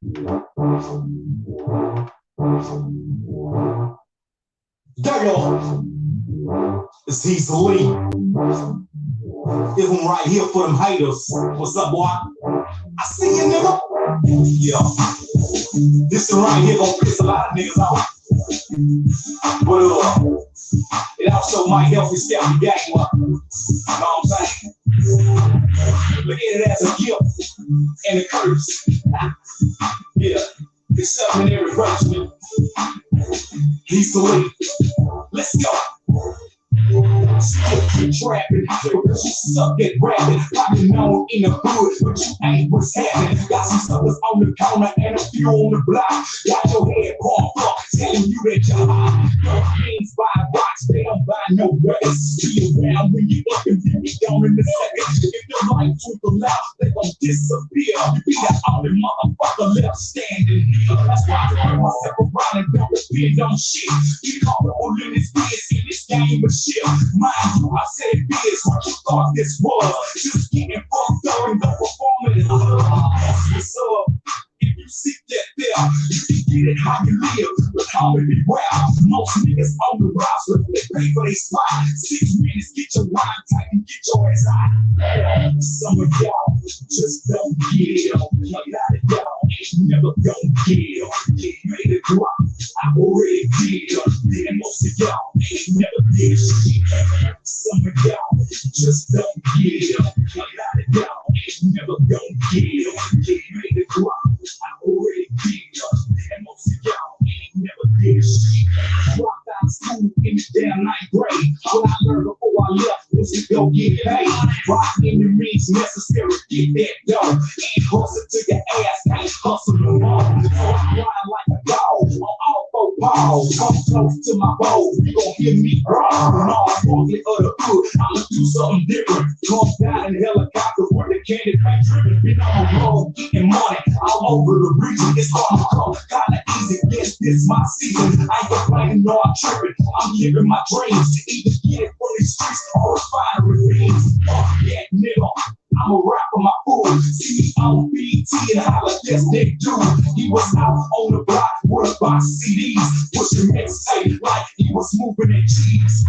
Dirt it's easily. Give them right here for them haters. What's up, boy? I see you, nigga. Yeah. This one right here gonna piss a lot of niggas off. But it also might help you step the game up. You know what I'm saying? Look at it as a gift and a curse. Yeah. It's something in every verse, man. Easily. Let's go. Still trapping, but you suck at rapping. Probably known in the hood, but you ain't what's happening. Got some suckers on the corner and a few on the block. Got your head pumped up, telling you that you're hot. Your hands buy rocks, they don't buy no records. Be around when you up and you get down in the second. If your light twinkle out, they gon' disappear. You be the only motherfucker left standing here. That's why I turn myself around and don't depend on shit. You call it all in this biz, in this game of shit. Mind you, I said biz, what you thought this was. Just getting fucked up and the performance. What's up? If you seek that there, you can get it how you live. But how it be wild. Most niggas on the roster, they pay for their spot. 6 minutes, get your rhyme tight and get your ass out. Some of y'all just don't get it. A lot of y'all ain't never gonna get it. Get made it drop. I already did. And most of y'all ain't never did shit. Some of y'all just don't get it. A lot of y'all ain't never gonna get it. Get made it drop. I already did. And most of y'all ain't never did shit. Dropped out of school in the damn 9th grade. What I learned before I left was to go get paid. Rock in the means necessary, get that dough. Ain't hustle to your ass, can't hustle no more. So I grind like a dog on all 4 paws. Come close to my bowl, you gon' hear me growl. When all funky of the hood, I'ma do something different. Come down in helicopter with the candy paint dripping. Been on the road, getting money all over the region. It's hard to come, kinda easy. Yes, this my season. I ain't complaining, no, I'm tripping. I'm living my dreams to either get it from these streets or refinery beans. Yeah, nigga. I'm a rapper, my fool. See me on BT and holla, yes, they do. He was out on the block with a box of CDs, pushing mixtape like he was moving in cheese.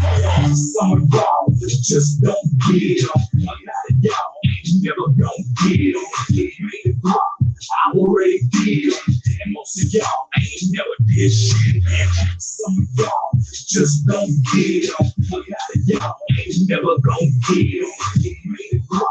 Some of y'all just don't get it. A lot of y'all ain't never gonna get it. Get made it drop. I already did. And most of y'all ain't never did shit. Some of y'all just don't get it. A lot of y'all ain't never gonna get it. Get made it drop.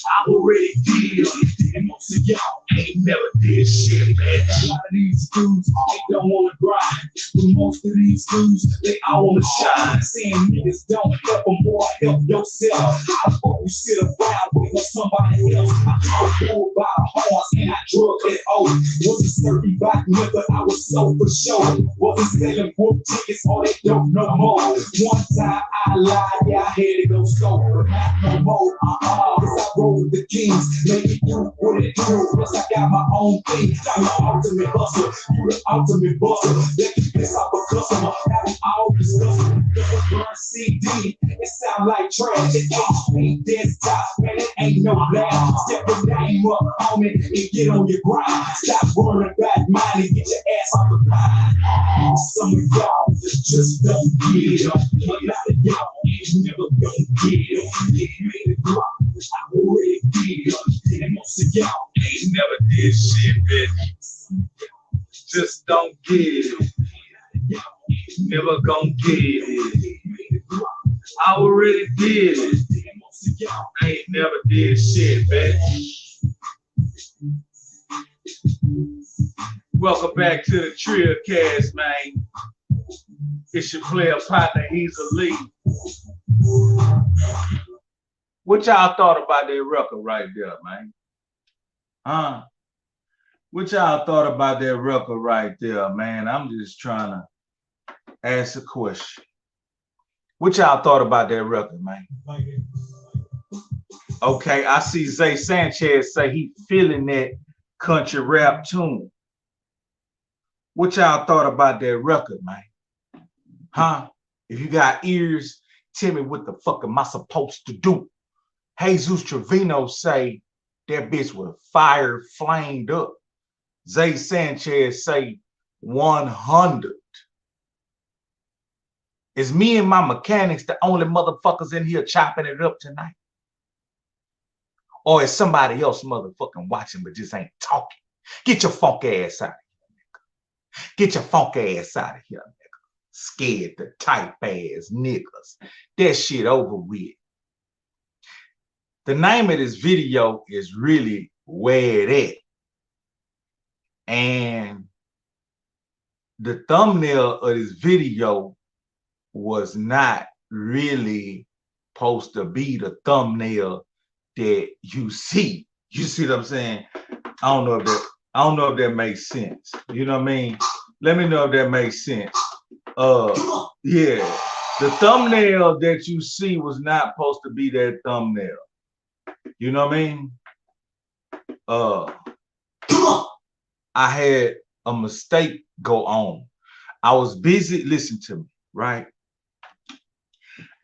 I already did, and most of y'all ain't never did shit, man. A lot of these dudes, they don't wanna grind. But most of these dudes, they all wanna shine. Saying niggas don't help them, boy, help yourself. How the fuck you sit around with somebody else? I got pulled by a horse and I drug that oath. Wasn't certain back then, but I was so for sure. Wasn't selling book tickets, or they don't no more. One time I lied, yeah, I had to go scope, but not no more. Cause I roll with the kings, make it do what it do. Plus I got my own thing, I'm the ultimate hustler, you the ultimate buster. Let me piss off a customer, have them all discussing. The burn CD, it sound like trash. It ain't desktop, man, it ain't no blast. Step your name up, homie, and get on your grind. Stop running back mine and get your ass off the pine. Some of y'all just don't get it. A lot of y'all ain't never gonna get it. Get made it drop. I already did, and most of y'all ain't never did shit, bitch. Just don't get it. Y'all ain't never gonna get it. I already did it, and most of y'all ain't never did shit, bitch. Welcome back to the Trio Cast, man. It's your player partner, Easily. What y'all thought about that record right there, man? Huh? What y'all thought about that record right there, man? I'm just trying to ask a question. What y'all thought about that record, man? Okay, I see Zay Sanchez say he feeling that country rap tune. What y'all thought about that record, man? Huh? If you got ears, tell me what the fuck am I supposed to do? Jesus Trevino say that bitch was fire flamed up. Zay Sanchez say 100. Is me and my mechanics the only motherfuckers in here chopping it up tonight? Or is somebody else motherfucking watching but just ain't talking? Get your funk ass out of here, nigga. Get your funk ass out of here, nigga. Scared to type ass niggas. That shit over with. The name of this video is really Where It At. And the thumbnail of this video was not really supposed to be the thumbnail that you see. You see what I'm saying? I don't know if that makes sense. You know what I mean? Let me know if that makes sense. Yeah. The thumbnail that you see was not supposed to be that thumbnail. You know what I mean? I had a mistake go on. I was busy, listen to me, right?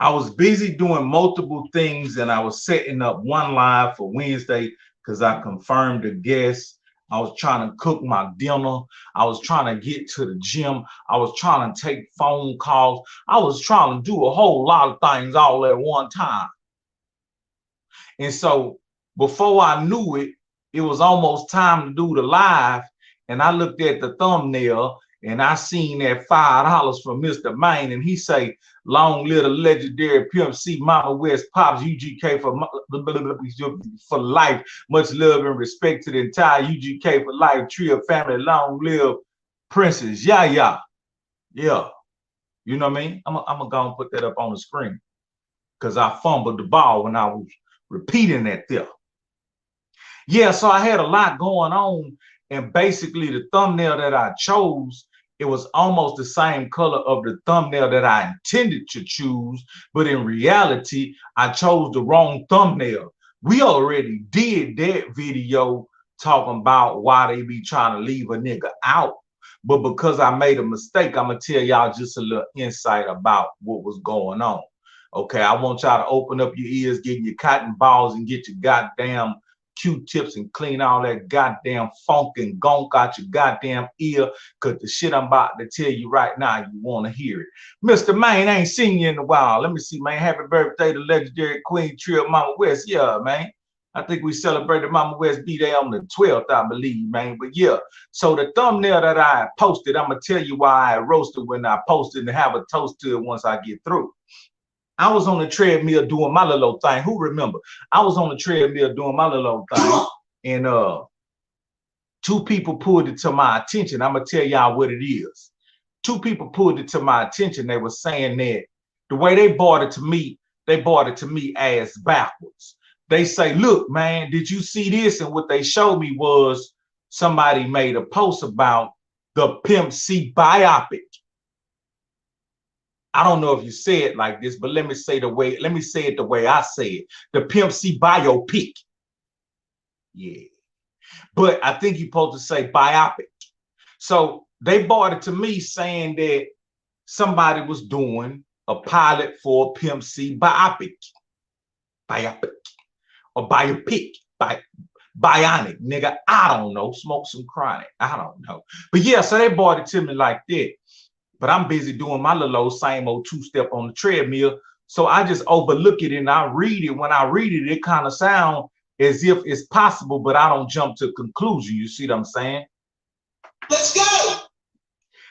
I was busy doing multiple things and I was setting up one live for Wednesday because I confirmed a guest. I was trying to cook my dinner. I was trying to get to the gym. I was trying to take phone calls. I was trying to do a whole lot of things all at one time. And so before I knew it, it was almost time to do the live. And I looked at the thumbnail and I seen that $5 from Mr. Maine, and he say, "Long live the legendary Pimp C, Mama West, Pops, UGK for life. Much love and respect to the entire UGK for life trio family. Long live Princess." Yeah. You know what I mean? I'm gonna go and put that up on the screen because I fumbled the ball when I was repeating that there. Yeah, so I had a lot going on, and basically the thumbnail that I chose, it was almost the same color of the thumbnail that I intended to choose, but in reality, I chose the wrong thumbnail. We already did that video talking about why they be trying to leave a nigga out, but because I made a mistake, I'm gonna tell y'all just a little insight about what was going on. Okay, I want y'all to open up your ears, get your cotton balls, and get your goddamn Q-tips and clean all that goddamn funk and gunk out your goddamn ear, because the shit I'm about to tell you right now, you want to hear it. Mr. Maine, I ain't seen you in a while. Let me see, man. Happy birthday to legendary Queen Trio Mama West. Yeah, man. I think we celebrated Mama West B-Day on the 12th, I believe, man. But yeah, so the thumbnail that I posted, I'm going to tell you why I roasted when I posted and have a toast to it once I get through. I was on the treadmill doing my little thing. Who remember? I was on the treadmill doing my little thing, and two people pulled it to my attention. I'm gonna tell y'all what it is. Two people pulled it to my attention. They were saying that the way they brought it to me, ass backwards. They say, "Look, man, did you see this?" And what they showed me was somebody made a post about the Pimp C biopic. I don't know if you say it like this, but let me say it the way I say it. The Pimp C biopic. Yeah. But I think you're supposed to say biopic. So they brought it to me saying that somebody was doing a pilot for Pimp C biopic. Or biopic. Bionic, nigga. I don't know. Smoke some chronic. I don't know. But yeah, so they brought it to me like that. But I'm busy doing my little same old two-step on the treadmill. So I just overlook it and I read it. When I read it, it kind of sounds as if it's possible, but I don't jump to conclusion. You see what I'm saying? Let's go.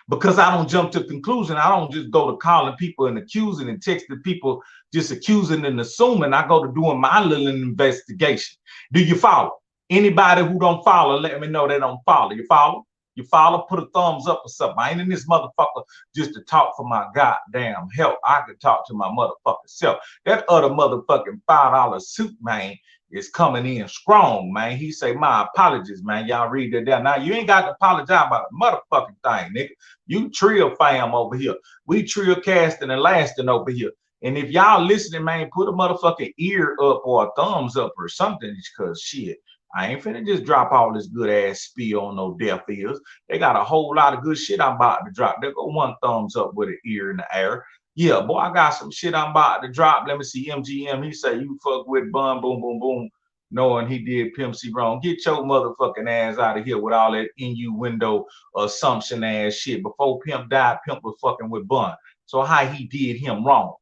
Because I don't jump to conclusion. I don't just go to calling people and accusing and texting people, just accusing and assuming. I go to doing my little investigation. Do you follow? Anybody who don't follow, let me know they don't follow. You follow? You follow? Put a thumbs up or something. I ain't in this motherfucker just to talk for my goddamn help. I could talk to my motherfucking self. That other motherfucking $5 suit, man, is coming in strong, man. He say, "My apologies, man." Y'all read that down. Now, you ain't got to apologize about a motherfucking thing, nigga. You trill fam over here. We trill casting and lasting over here. And if y'all listening, man, put a motherfucking ear up or a thumbs up or something, because shit, I ain't finna just drop all this good ass spiel on no deaf ears. They got a whole lot of good shit I'm about to drop. There go one thumbs up with an ear in the air. Yeah, boy, I got some shit I'm about to drop. Let me see. MGM, he say, "You fuck with Bun, boom, boom, boom. knowing he did Pimp C wrong. Get your motherfucking ass out of here with all that innuendo assumption ass shit. Before Pimp died, Pimp was fucking with Bun. So how he did him wrong?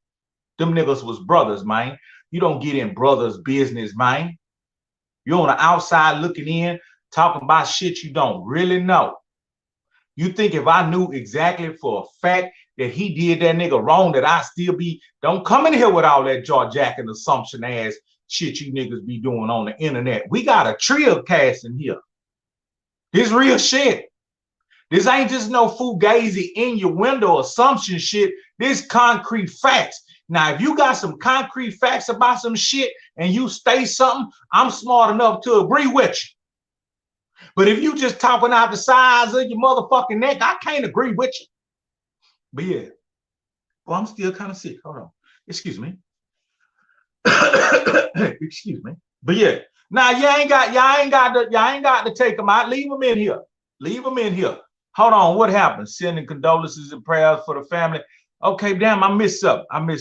Them niggas was brothers, man. You don't get in brothers' business, man. You're on the outside looking in, talking about shit you don't really know. You think if I knew exactly for a fact that he did that nigga wrong, that I still be, don't come in here with all that jaw jacking assumption ass shit you niggas be doing on the internet. We got a trio cast in here. This real shit. This ain't just no fugazi in your window assumption shit. This concrete facts. Now, if you got some concrete facts about some shit and you say something, I'm smart enough to agree with you. But if you just talking out the sides of your motherfucking neck, I can't agree with you. But yeah, well, I'm still kind of sick. Hold on. Excuse me. Excuse me. But yeah, now y'all ain't got to take them out. Leave them in here. Leave them in here. Hold on. What happened? Sending condolences and prayers for the family. Okay, damn, I missed up. Let me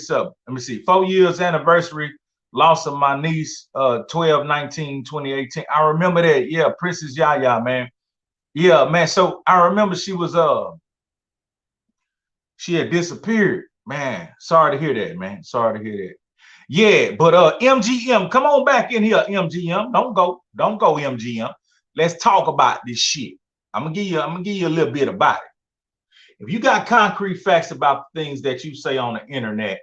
see. 4 years anniversary. Loss of my niece, 12/19/2018. I remember that. Yeah, Princess Yaya, man. Yeah, man. So I remember she had disappeared. Man, sorry to hear that, man. Sorry to hear that. Yeah, but MGM, come on back in here, MGM. Don't go, MGM. Let's talk about this shit. I'm gonna give you a little bit about it. If you got concrete facts about things that you say on the internet,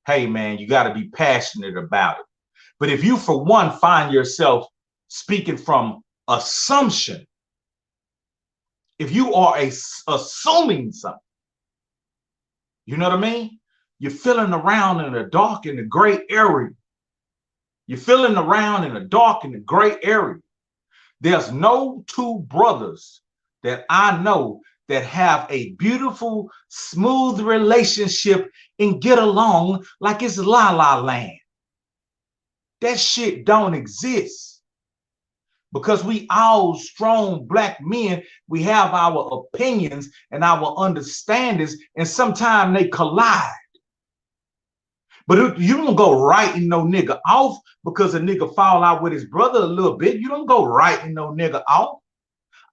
hey man, you got to be passionate about it. But if you, for one, find yourself speaking from assumption, if you are assuming something, you know what I mean? You're feeling around in the dark, in the gray area. You're feeling around in the dark, in the gray area. There's no two brothers that I know that have a beautiful, smooth relationship and get along like it's La La Land. That shit don't exist. Because we all strong black men, we have our opinions and our understandings, and sometimes they collide. But you don't go writing no nigga off because a nigga fall out with his brother a little bit. You don't go writing no nigga off.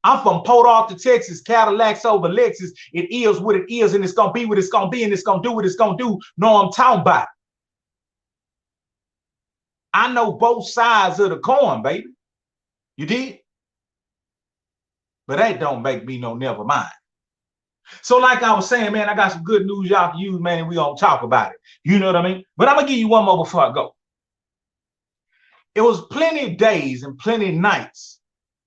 I'm from Port Arthur, Texas, Cadillacs over Lexus. It is what it is, and it's going to be what it's going to be, and it's going to do what it's going to do. Noimtalnbout. I know both sides of the coin, baby. You did? But that don't make me no never mind. So like I was saying, man, I got some good news y'all can use, man, and we going to talk about it. You know what I mean? But I'm going to give you one more before I go. It was plenty of days and plenty of nights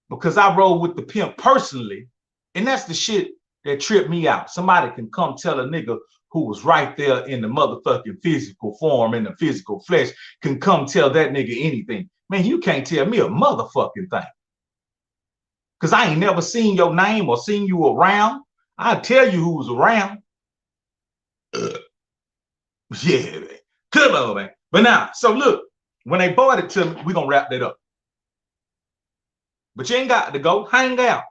because I rode with the pimp personally, and that's the shit that tripped me out. Somebody can come tell a nigga who was right there in the motherfucking physical form, in the physical flesh, can come tell that nigga anything. Man, you can't tell me a motherfucking thing. Because I ain't never seen your name or seen you around. I'll tell you who was around. Yeah, man. Come on, man. But now, so look, when they bought it to me, we're going to wrap that up. But you ain't got to go. Hang out.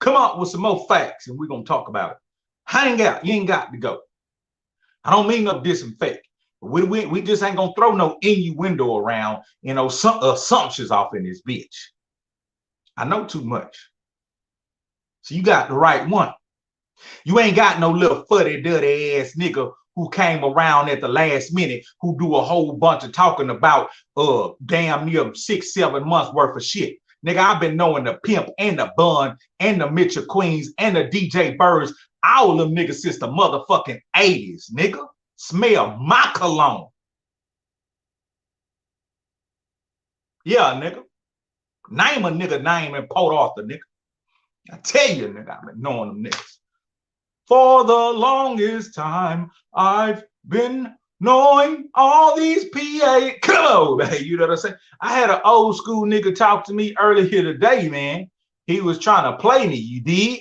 Come up with some more facts, and we're going to talk about it. Hang out. You ain't got to go. I don't mean no disinfect. We just ain't going to throw no innuendo around, you know, some assumptions off in this bitch. I know too much. So you got the right one. You ain't got no little fuddy-duddy ass nigga who came around at the last minute who do a whole bunch of talking about damn near 6-7 months worth of shit. Nigga, I've been knowing the Pimp and the Bun and the Mitchell Queens and the DJ Birds, all them niggas since the motherfucking 80s, nigga. Smell my cologne. Yeah, nigga. Name a nigga name in Port Arthur, nigga. I tell you, nigga, I've been knowing them niggas. For the longest time, I've been knowing all these PA. Come on, man. You know what I'm saying? I had an old school nigga talk to me earlier today, man. He was trying to play me, you did?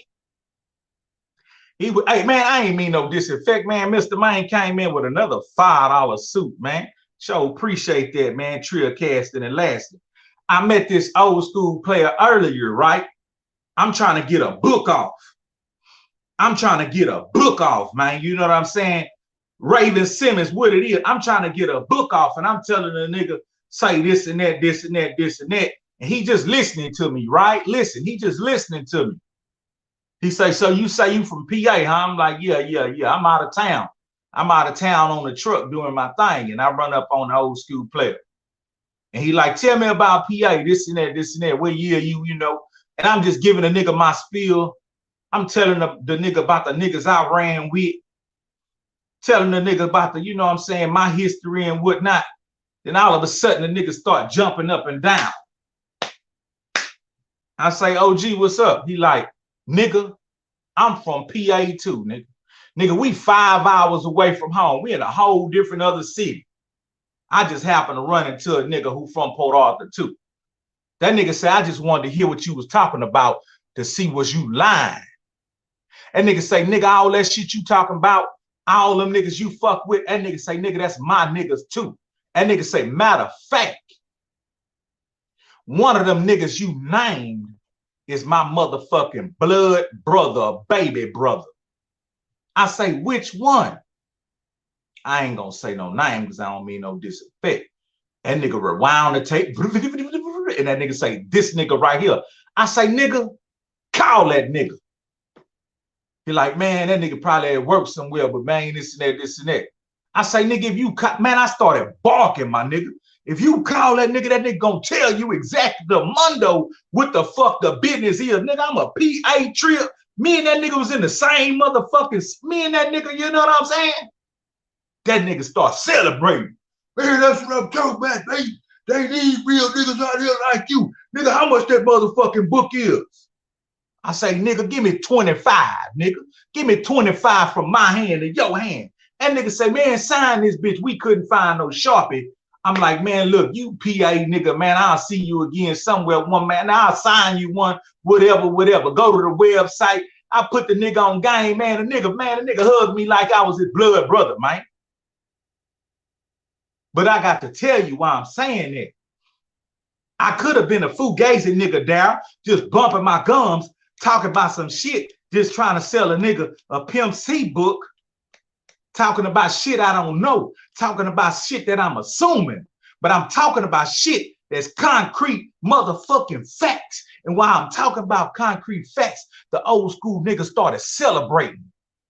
He was, hey, man, I ain't mean no disinfect, man. Mr. Main came in with another $5 suit, man. So appreciate that, man. Trill casting and lasting. I met this old school player earlier, right? I'm trying to get a book off. Man. You know what I'm saying? Raven Simmons, what it is. I'm trying to get a book off, and I'm telling the nigga, say this and that, this and that, this and that. And he just listening to me, right? Listen, he just listening to me. He say, so you say you from PA, huh? I'm like, yeah. I'm out of town. I'm out of town on the truck doing my thing. And I run up on the old school player. And he like, tell me about PA, this and that. What year you know? And I'm just giving a nigga my spiel. I'm telling the nigga about the niggas I ran with. Telling the nigga about the, you know what I'm saying, my history and whatnot. Then all of a sudden the niggas start jumping up and down. I say, OG, what's up? He like, nigga, I'm from PA too, nigga. Nigga, we 5 hours away from home. We in a whole different other city. I just happened to run into a nigga who from Port Arthur too. That nigga said, I just wanted to hear what you was talking about to see was you lying. That nigga say, nigga, all that shit you talking about, all them niggas you fuck with, that nigga say, nigga, that's my niggas too. That nigga say, matter of fact, one of them niggas you named is my motherfucking blood brother, baby brother. I say, which one? I ain't gonna say no name because I don't mean no disrespect. That nigga rewound the tape, and that nigga say, this nigga right here. I say, nigga, call that nigga. He like, man, that nigga probably at work somewhere, but man, this and that. I say, nigga, if you, man, I started barking, my nigga. If you call that nigga gonna tell you exactly the mundo what the fuck the business is. Nigga, I'm a PA trip. Me and that nigga was in the same motherfucking, me and that nigga, you know what I'm saying? That nigga start celebrating. Man, that's what I'm talking about. They need real niggas out here like you. Nigga, how much that motherfucking book is? I say, nigga, give me 25, nigga. Give me 25 from my hand to your hand. That nigga say, man, sign this bitch. We couldn't find no Sharpie. I'm like, man, look, you PA nigga, man, I'll see you again somewhere, one man. I'll sign you one, whatever. Go to the website. I put the nigga on game, man. The nigga hugged me like I was his blood brother, man. But I got to tell you why I'm saying that. I could have been a fugazi nigga down, just bumping my gums, talking about some shit, just trying to sell a nigga a Pimp C book, talking about shit I don't know, talking about shit that I'm assuming, but I'm talking about shit that's concrete motherfucking facts. And while I'm talking about concrete facts, the old school niggas started celebrating.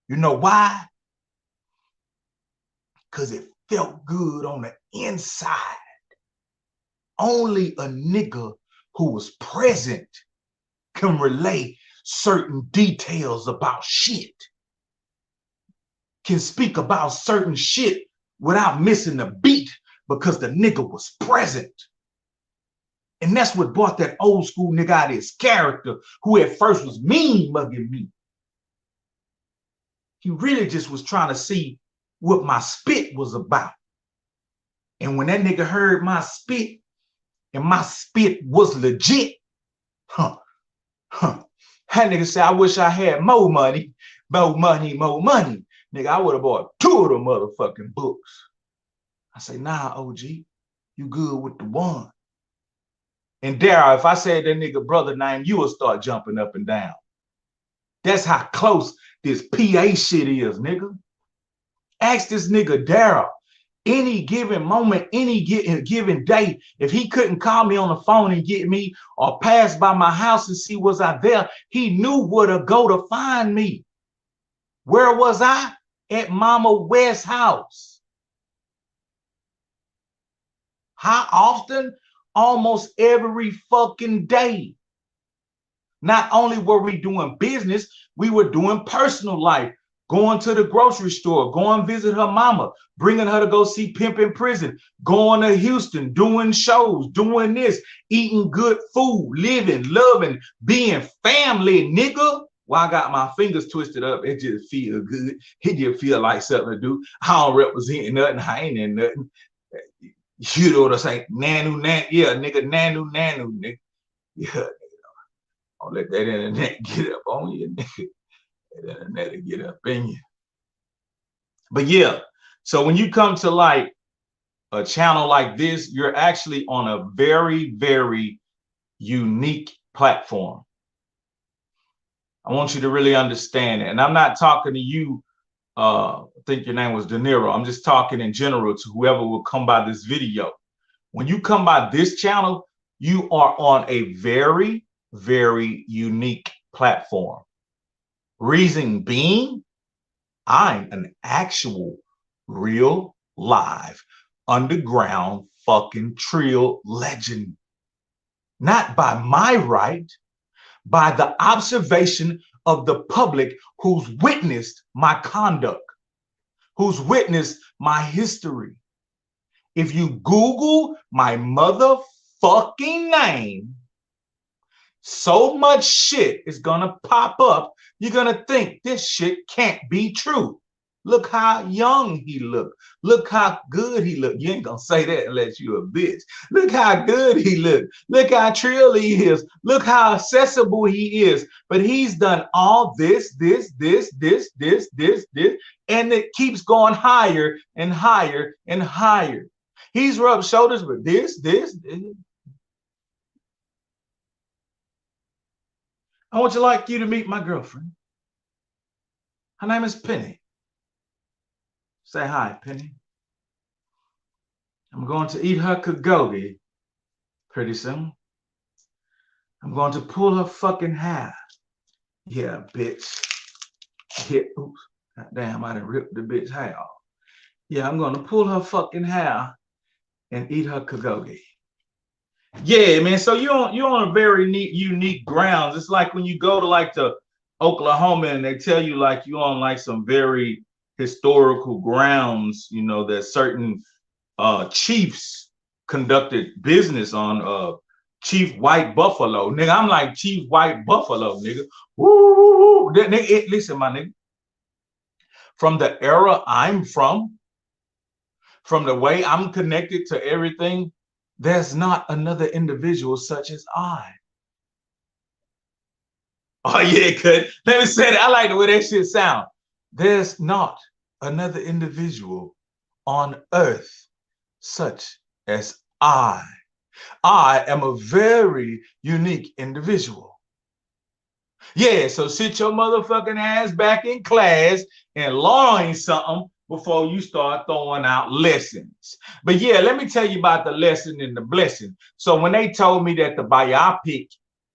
You know why? Because it felt good on the inside. Only a nigga who was present can relay certain details about shit, can speak about certain shit without missing a beat because the nigga was present. And that's what brought that old school nigga out of his character, who at first was mean mugging me. He really just was trying to see what my spit was about. And when that nigga heard my spit, and my spit was legit, that nigga said, I wish I had more money. Nigga, I would have bought 2 of them motherfucking books. I say, nah, OG, you good with the one. And Daryl, if I said that nigga brother name, you will start jumping up and down. That's how close this PA shit is, nigga. Ask this nigga Daryl, any given moment, any given day, if he couldn't call me on the phone and get me or pass by my house and see was I there, he knew where to go to find me. Where was I? At Mama West's house. How often? Almost every fucking day. Not only were we doing business, we were doing personal life. Going to the grocery store, going visit her mama, bringing her to go see Pimp in Prison, going to Houston, doing shows, doing this, eating good food, living, loving, being family, nigga. Well, I got my fingers twisted up. It just feel good. It just feel like something to do. I don't represent nothing. I ain't in nothing. You know what I'm saying? Nanu, yeah, nigga, nanu, nigga. Yeah, nigga. Don't let that internet get up on you, nigga. That internet will get up in you. But yeah, so when you come to like a channel like this, you're actually on a very, very unique platform. I want you to really understand it. And I'm not talking to you, I think your name was De Niro. I'm just talking in general to whoever will come by this video. When you come by this channel, you are on a very, very unique platform. Reason being, I'm an actual, real, live, underground fucking trill legend. Not by my right, by the observation of the public who's witnessed my conduct, who's witnessed my history. If you Google my motherfucking name, so much shit is gonna pop up. You're gonna think this shit can't be true. Look how young he looked. Look how good he looked. You ain't gonna say that unless you're a bitch. Look how good he looked. Look how trill he is. Look how accessible he is. But he's done all this, and it keeps going higher and higher and higher. He's rubbed shoulders with this. I want you to meet my girlfriend. Her name is Penny. Say hi, Penny. I'm going to eat her kagogi pretty soon. I'm going to pull her fucking hair. Yeah, bitch. Yeah, oops. God damn, I done ripped the bitch hair off. Yeah, I'm going to pull her fucking hair and eat her kagogi. Yeah, man. So you're on a very neat, unique grounds. It's like when you go to like the Oklahoma and they tell you like you're on like some very historical grounds, you know, that certain chiefs conducted business on. Chief White Buffalo, nigga. I'm like Chief White Buffalo, nigga. Woo. Listen, my nigga. From the era I'm from the way I'm connected to everything, there's not another individual such as I. Oh yeah, good. Let me say that. I like the way that shit sound. There's not another individual on earth such as I. I am a very unique individual. Yeah, so sit your motherfucking ass back in class and learn something before you start throwing out lessons. But yeah, let me tell you about the lesson and the blessing. So when they told me that the biopic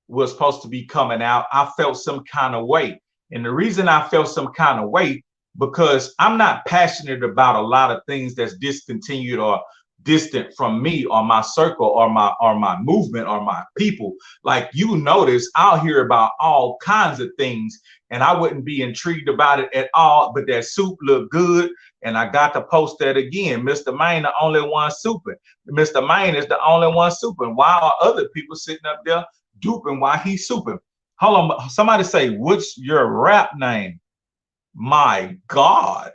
was supposed to be coming out, I felt some kind of way. And the reason I felt some kind of way, because I'm not passionate about a lot of things that's discontinued or distant from me or my circle or my movement or my people. Like you notice, I'll hear about all kinds of things and I wouldn't be intrigued about it at all, but that soup looked good and I got to post that again. Mr. Maine, the only one souping. Mr. Maine is the only one souping. Why are other people sitting up there duping while he's souping? Hold on, somebody say, what's your rap name? My God.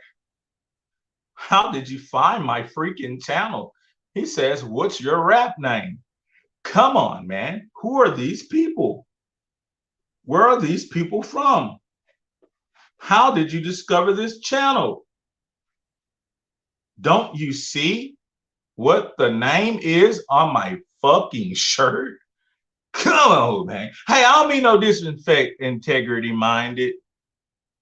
How did you find my freaking channel? He says, what's your rap name? Come on, man. Who are these people? Where are these people from? How did you discover this channel? Don't you see what the name is on my fucking shirt? Come on, man. Hey, I don't mean no disrespect, integrity minded,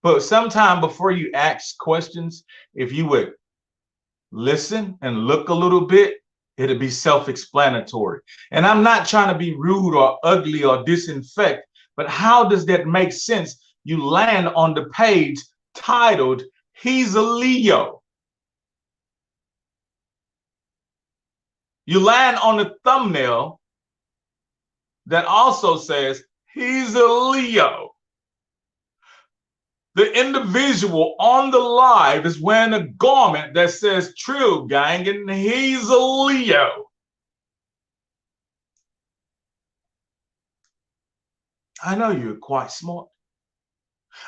but sometime before you ask questions, if you would listen and look a little bit, it'll be self-explanatory. And I'm not trying to be rude or ugly or disinfect, but how does that make sense? You land on the page titled, He's a Leo. You land on the thumbnail that also says, he's a Leo. The individual on the live is wearing a garment that says Trill Gang and he's a Leo. I know you're quite smart.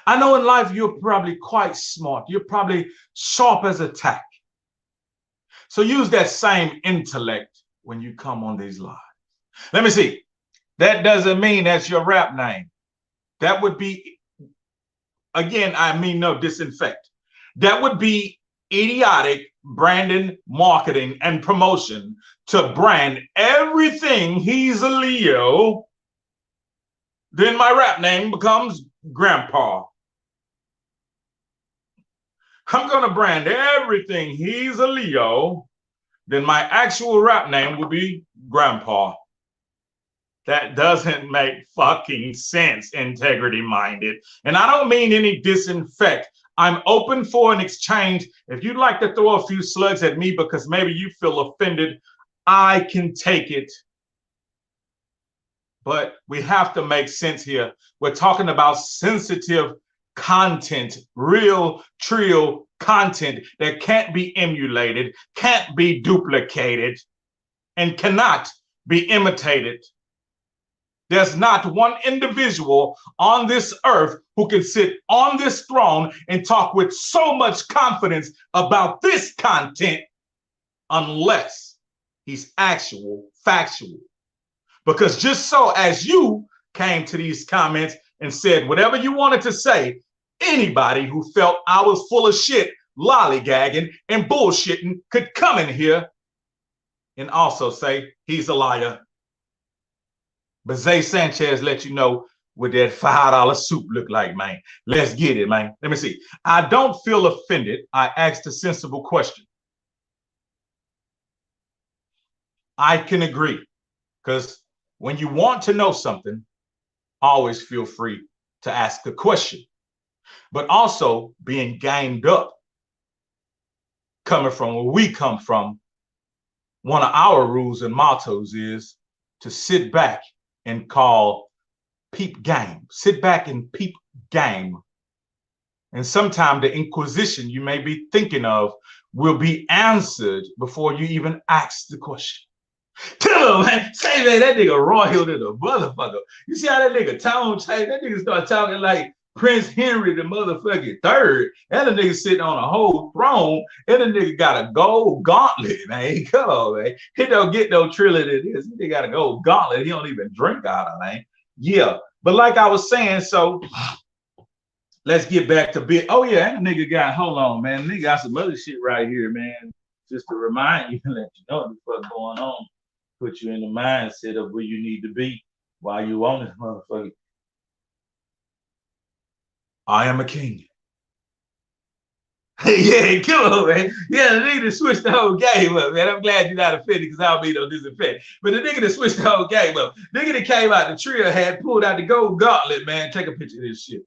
I know in life you're probably quite smart. You're probably sharp as a tack. So use that same intellect when you come on these lives. Let me see. That doesn't mean that's your rap name. That would be, again, I mean no disinfect. That would be idiotic branding, marketing, and promotion to brand everything he's a Leo. Then my rap name becomes Grandpa. I'm going to brand everything he's a Leo. then my actual rap name would be Grandpa. That doesn't make fucking sense, integrity minded. And I don't mean any disinfect. I'm open for an exchange. If you'd like to throw a few slugs at me because maybe you feel offended, I can take it. But we have to make sense here. We're talking about sensitive content, real, trill content that can't be emulated, can't be duplicated, and cannot be imitated. There's not one individual on this earth who can sit on this throne and talk with so much confidence about this content unless he's actual, factual. Because just so as you came to these comments and said whatever you wanted to say, anybody who felt I was full of shit, lollygagging and bullshitting could come in here and also say he's a liar. But Zay Sanchez let you know what that $5 soup look like, man. Let's get it, man. Let me see. I don't feel offended. I asked a sensible question. I can agree, because when you want to know something, always feel free to ask a question. But also being gamed up, coming from where we come from, one of our rules and mottos is to sit back and call peep game. Sit back and peep game. And sometime the inquisition you may be thinking of will be answered before you even ask the question. Tell him, man, say, man, that nigga royal to the motherfucker. You see how that nigga tone change? That nigga start talking like Prince Henry the motherfucking third. And the nigga sitting on a whole throne. And the nigga got a gold gauntlet, man. Come on, man. He don't get no trillion to this. He got a gold gauntlet. He don't even drink out of, man. Yeah. But like I was saying, so let's get back to bit. Oh, yeah, that nigga got, hold on, man. Nigga got some other shit right here, man. Just to remind you, let you know what the fuck going on. Put you in the mindset of where you need to be while you on this motherfucker. I am a king. Yeah, come on, man. Yeah, the nigga that switched the whole game up, man. I'm glad you're not offended because I don't mean no disinfect. But the nigga that switched the whole game up, nigga that came out the trio had pulled out the gold gauntlet, man. Take a picture of this shit.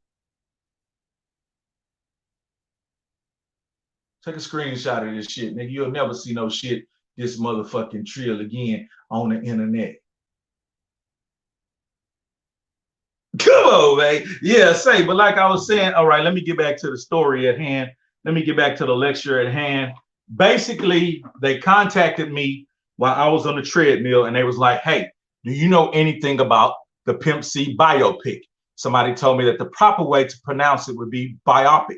Take a screenshot of this shit, nigga. You'll never see no shit this motherfucking trill again on the internet. Come on, man. Yeah, say, but like I was saying, all right, let me get back to the story at hand. Let me get back to the lecture at hand. Basically, they contacted me while I was on the treadmill and they was like, hey, do you know anything about the Pimp C biopic? Somebody told me that the proper way to pronounce it would be biopic.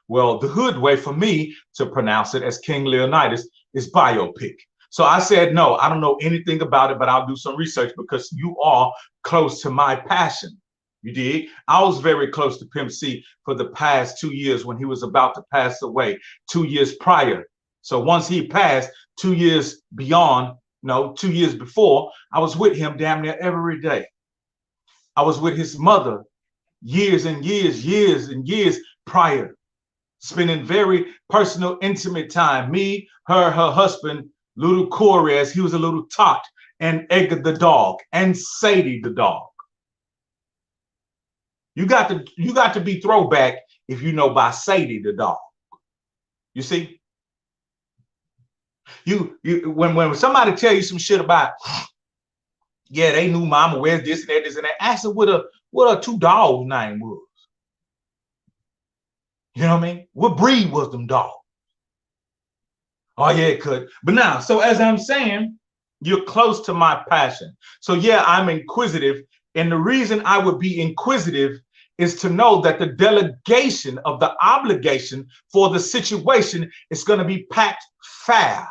Well, the hood way for me to pronounce it as King Leonidas is biopic. So I said, no, I don't know anything about it, but I'll do some research because you are close to my passion. You dig? I was very close to Pimp C for the past 2 years when he was about to pass away, 2 years prior. So once he passed, 2 years beyond, no, 2 years before, I was with him damn near every day. I was with his mother years and years prior, spending very personal, intimate time. Me, her husband, little Corey, as he was a little tot, and Edgar the dog, and Sadie the dog. You got to be throwback if you know by Sadie the dog. You see? When somebody tell you some shit about, yeah, they knew mama wears this and that, this and that, ask them what a two dogs' name was. You know what I mean? What breed was them dogs? Oh, yeah, it could. But now, so as I'm saying, you're close to my passion. So yeah, I'm inquisitive. And the reason I would be inquisitive is to know that the delegation of the obligation for the situation is going to be packed fair.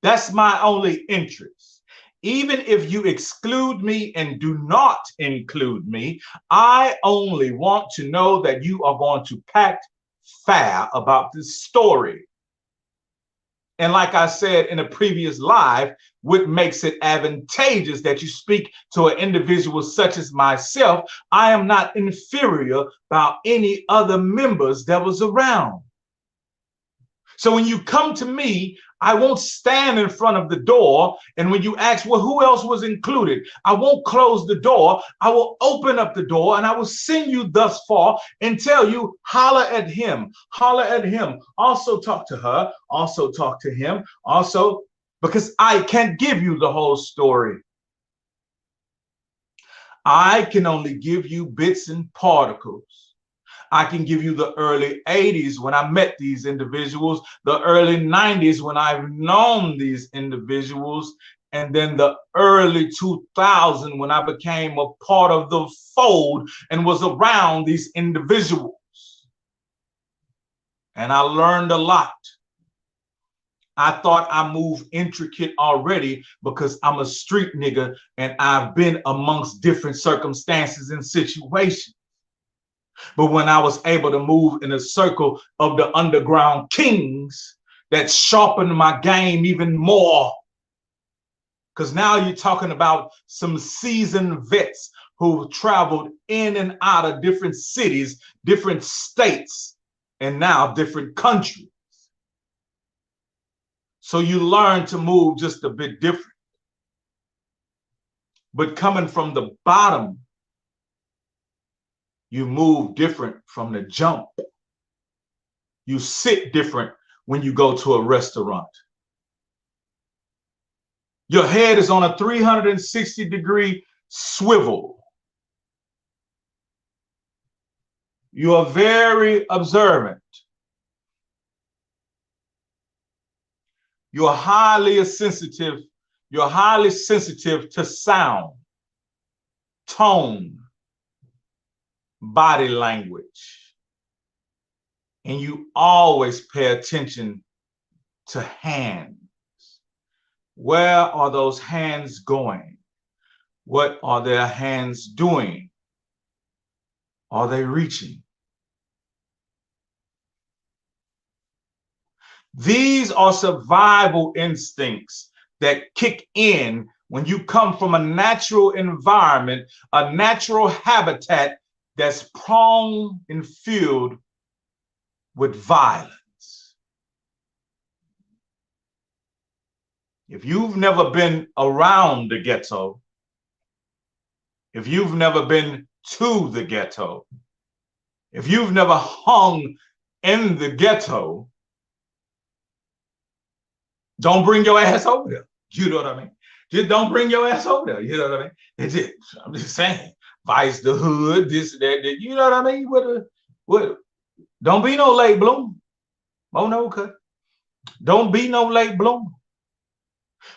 That's my only interest. Even if you exclude me and do not include me, I only want to know that you are going to pack fair about this story. And like I said in a previous live, what makes it advantageous that you speak to an individual such as myself, I am not inferior about any other members that was around. So when you come to me, I won't stand in front of the door. And when you ask, well, who else was included? I won't close the door. I will open up the door and I will send you thus far and tell you, holler at him, holler at him. Also talk to her, also talk to him, also, because I can't give you the whole story. I can only give you bits and particles. I can give you the early 80s when I met these individuals, the early 90s when I've known these individuals, and then the early 2000s when I became a part of the fold and was around these individuals. And I learned a lot. I thought I moved intricate already because I'm a street nigga and I've been amongst different circumstances and situations. But when I was able to move in a circle of the underground kings, that sharpened my game even more. Because now you're talking about some seasoned vets who traveled in and out of different cities, different states, and now different countries. So you learn to move just a bit different. But coming from the bottom, you move different from the jump. You sit different when you go to a restaurant. Your head is on a 360-degree swivel. You are very observant. You're highly sensitive. You're highly sensitive to sound, tone, body language. And you always pay attention to hands. Where are those hands going? What are their hands doing? Are they reaching? These are survival instincts that kick in when you come from a natural environment, a natural habitat that's prone and filled with violence. If you've never been around the ghetto, if you've never been to the ghetto, if you've never hung in the ghetto, don't bring your ass over there. You know what I mean? Just don't bring your ass over there. You know what I mean? I'm just saying, Vice the hood, this, that, you know what I mean? What? Don't be no late bloomer. Oh no, cut. Don't be no late bloomer.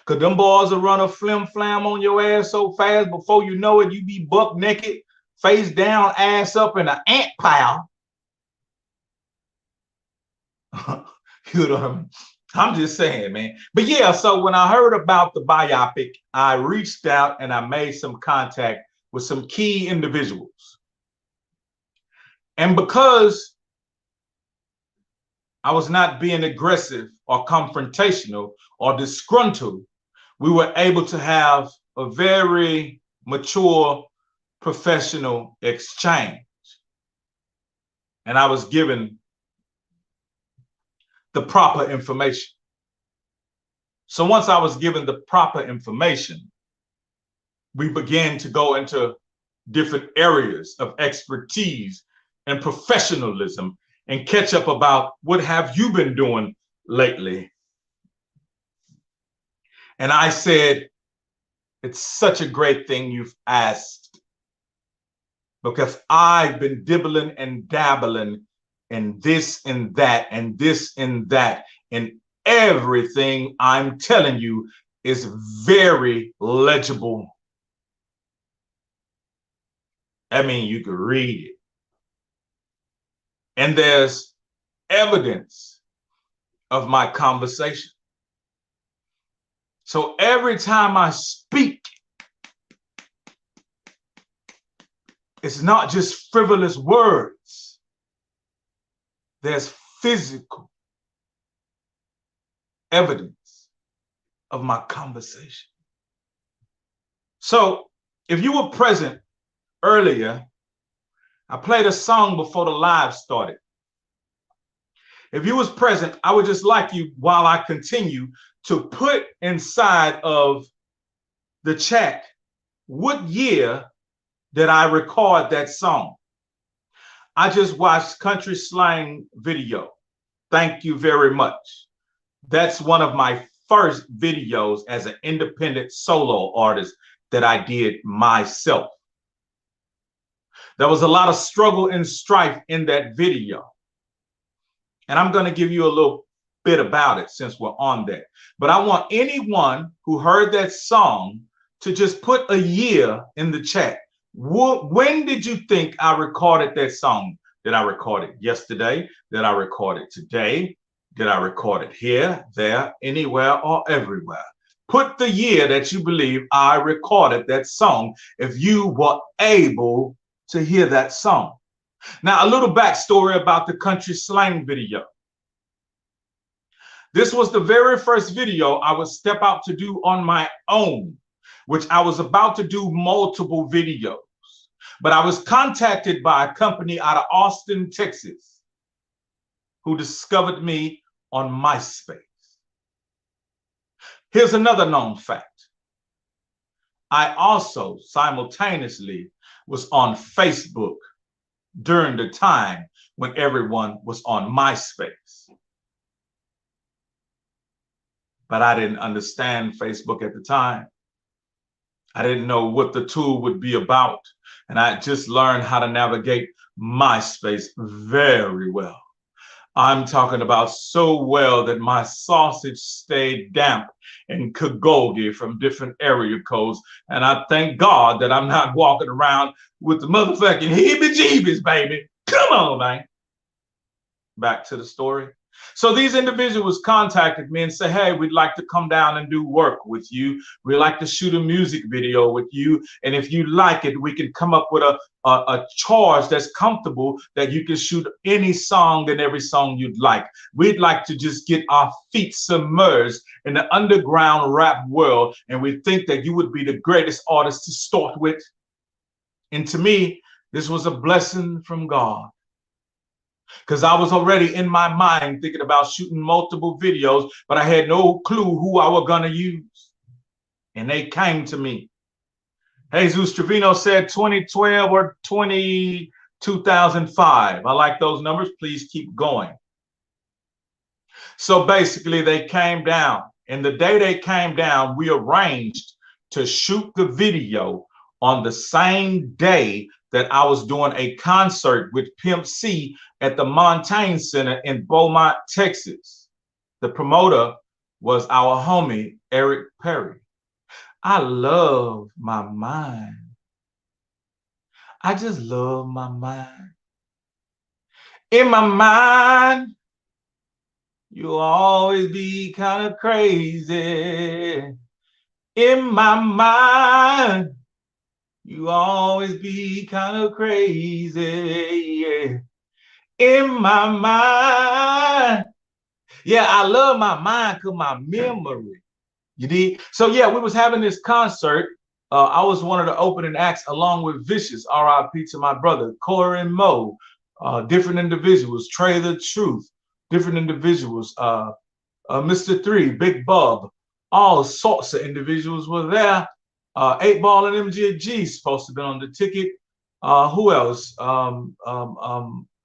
Cause them boys will run a flim flam on your ass so fast before you know it, you be buck naked, face down, ass up in an ant pile. You know what I mean? I'm just saying, man. But yeah, so when I heard about the biopic, I reached out and I made some contact with some key individuals. And because I was not being aggressive or confrontational or disgruntled, we were able to have a very mature, professional exchange. And I was given the proper information. So once I was given the proper information, we began to go into different areas of expertise and professionalism and catch up about what have you been doing lately. And I said, it's such a great thing you've asked, because I've been dibbling and dabbling in this and that and this and that, and everything I'm telling you is very legible. I mean, you can read it. And there's evidence of my conversation. So every time I speak, it's not just frivolous words. There's physical evidence of my conversation. So if you were present earlier, I played a song before the live started. If you was present, I would just like you, while I continue, to put inside of the chat, what year did I record that song? I just watched Country Slang video. Thank you very much. That's one of my first videos as an independent solo artist that I did myself. There was a lot of struggle and strife in that video. And I'm going to give you a little bit about it since we're on that. But I want anyone who heard that song to just put a year in the chat. When did you think I recorded that song? Did I record it yesterday? Did I record it today? Did I record it here, there, anywhere, or everywhere? Put the year that you believe I recorded that song if you were able to hear that song. Now, a little backstory about the Country Slang video. This was the very first video I would step out to do on my own, which I was about to do multiple videos. But I was contacted by a company out of Austin, Texas, who discovered me on MySpace. Here's another known fact. I also simultaneously was on Facebook during the time when everyone was on MySpace. But I didn't understand Facebook at the time. I didn't know what the tool would be about. And I just learned how to navigate MySpace very well. I'm talking about so well that my sausage stayed damp and Kagogi from different area codes. And I thank God that I'm not walking around with the motherfucking heebie-jeebies, baby. Come on, man. Back to the story. So these individuals contacted me and said, hey, we'd like to come down and do work with you. We'd like to shoot a music video with you. And if you like it, we can come up with a charge that's comfortable that you can shoot any song and every song you'd like. We'd like to just get our feet submerged in the underground rap world. And we think that you would be the greatest artist to start with. And to me, this was a blessing from God. Because I was already in my mind thinking about shooting multiple videos, but I had no clue who I was going to use. And they came to me. Jesus Trevino said 2012 or 2005. I like those numbers. Please keep going. So basically, they came down. And the day they came down, we arranged to shoot the video on the same day that I was doing a concert with Pimp C at the Montaigne Center in Beaumont, Texas. The promoter was our homie, Eric Perry. I love my mind. I just love my mind. In my mind, you'll always be kind of crazy. In my mind, you always be kind of crazy, yeah. In my mind. Yeah, I love my mind because my memory. You did? So yeah, we was having this concert. I was one of the opening acts along with Vicious, RIP to my brother, Corey and Mo, different individuals, Trey the Truth, different individuals, Mr. 3, Big Bub, all sorts of individuals were there. 8 Ball and MGG supposed to be on the ticket. Who else?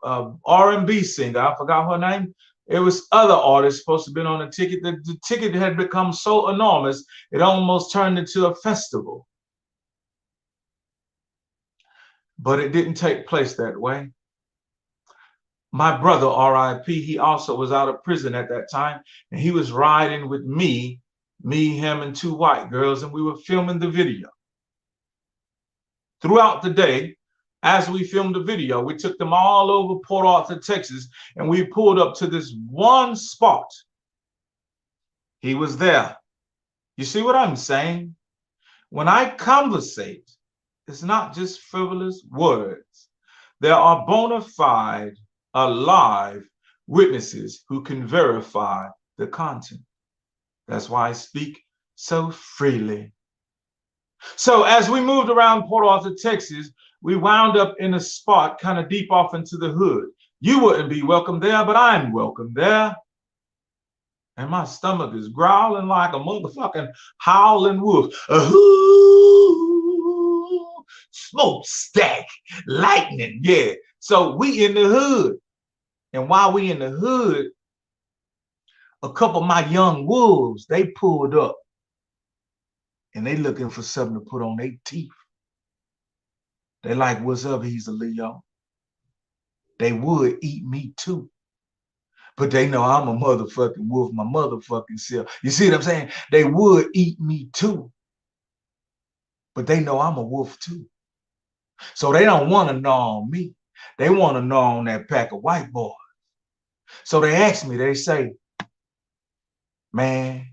R&B singer, I forgot her name. It was other artists supposed to be on the ticket. The ticket had become so enormous, it almost turned into a festival. But it didn't take place that way. My brother, RIP, he also was out of prison at that time, and he was riding with me, him, and 2 white girls, and we were filming the video. Throughout the day, as we filmed the video, we took them all over Port Arthur, Texas, and we pulled up to this one spot. He was there. You see what I'm saying? When I conversate, it's not just frivolous words. There are bona fide, alive witnesses who can verify the content. That's why I speak so freely. So as we moved around Port Arthur, Texas, We wound up in a spot kind of deep off into the hood. You wouldn't be welcome there, but I'm welcome there. And my stomach is growling like a motherfucking howling wolf. Ahoo! Smokestack, lightning, yeah. So we in the hood. And while we in the hood, a couple of my young wolves, they pulled up. And they looking for something to put on their teeth. They like, what's up, he's a Leo. They would eat me too. But they know I'm a motherfucking wolf, my motherfucking self. You see what I'm saying? They would eat me too. But they know I'm a wolf too. So they don't want to gnaw on me. They want to gnaw on that pack of white boys. So they ask me, they say, man,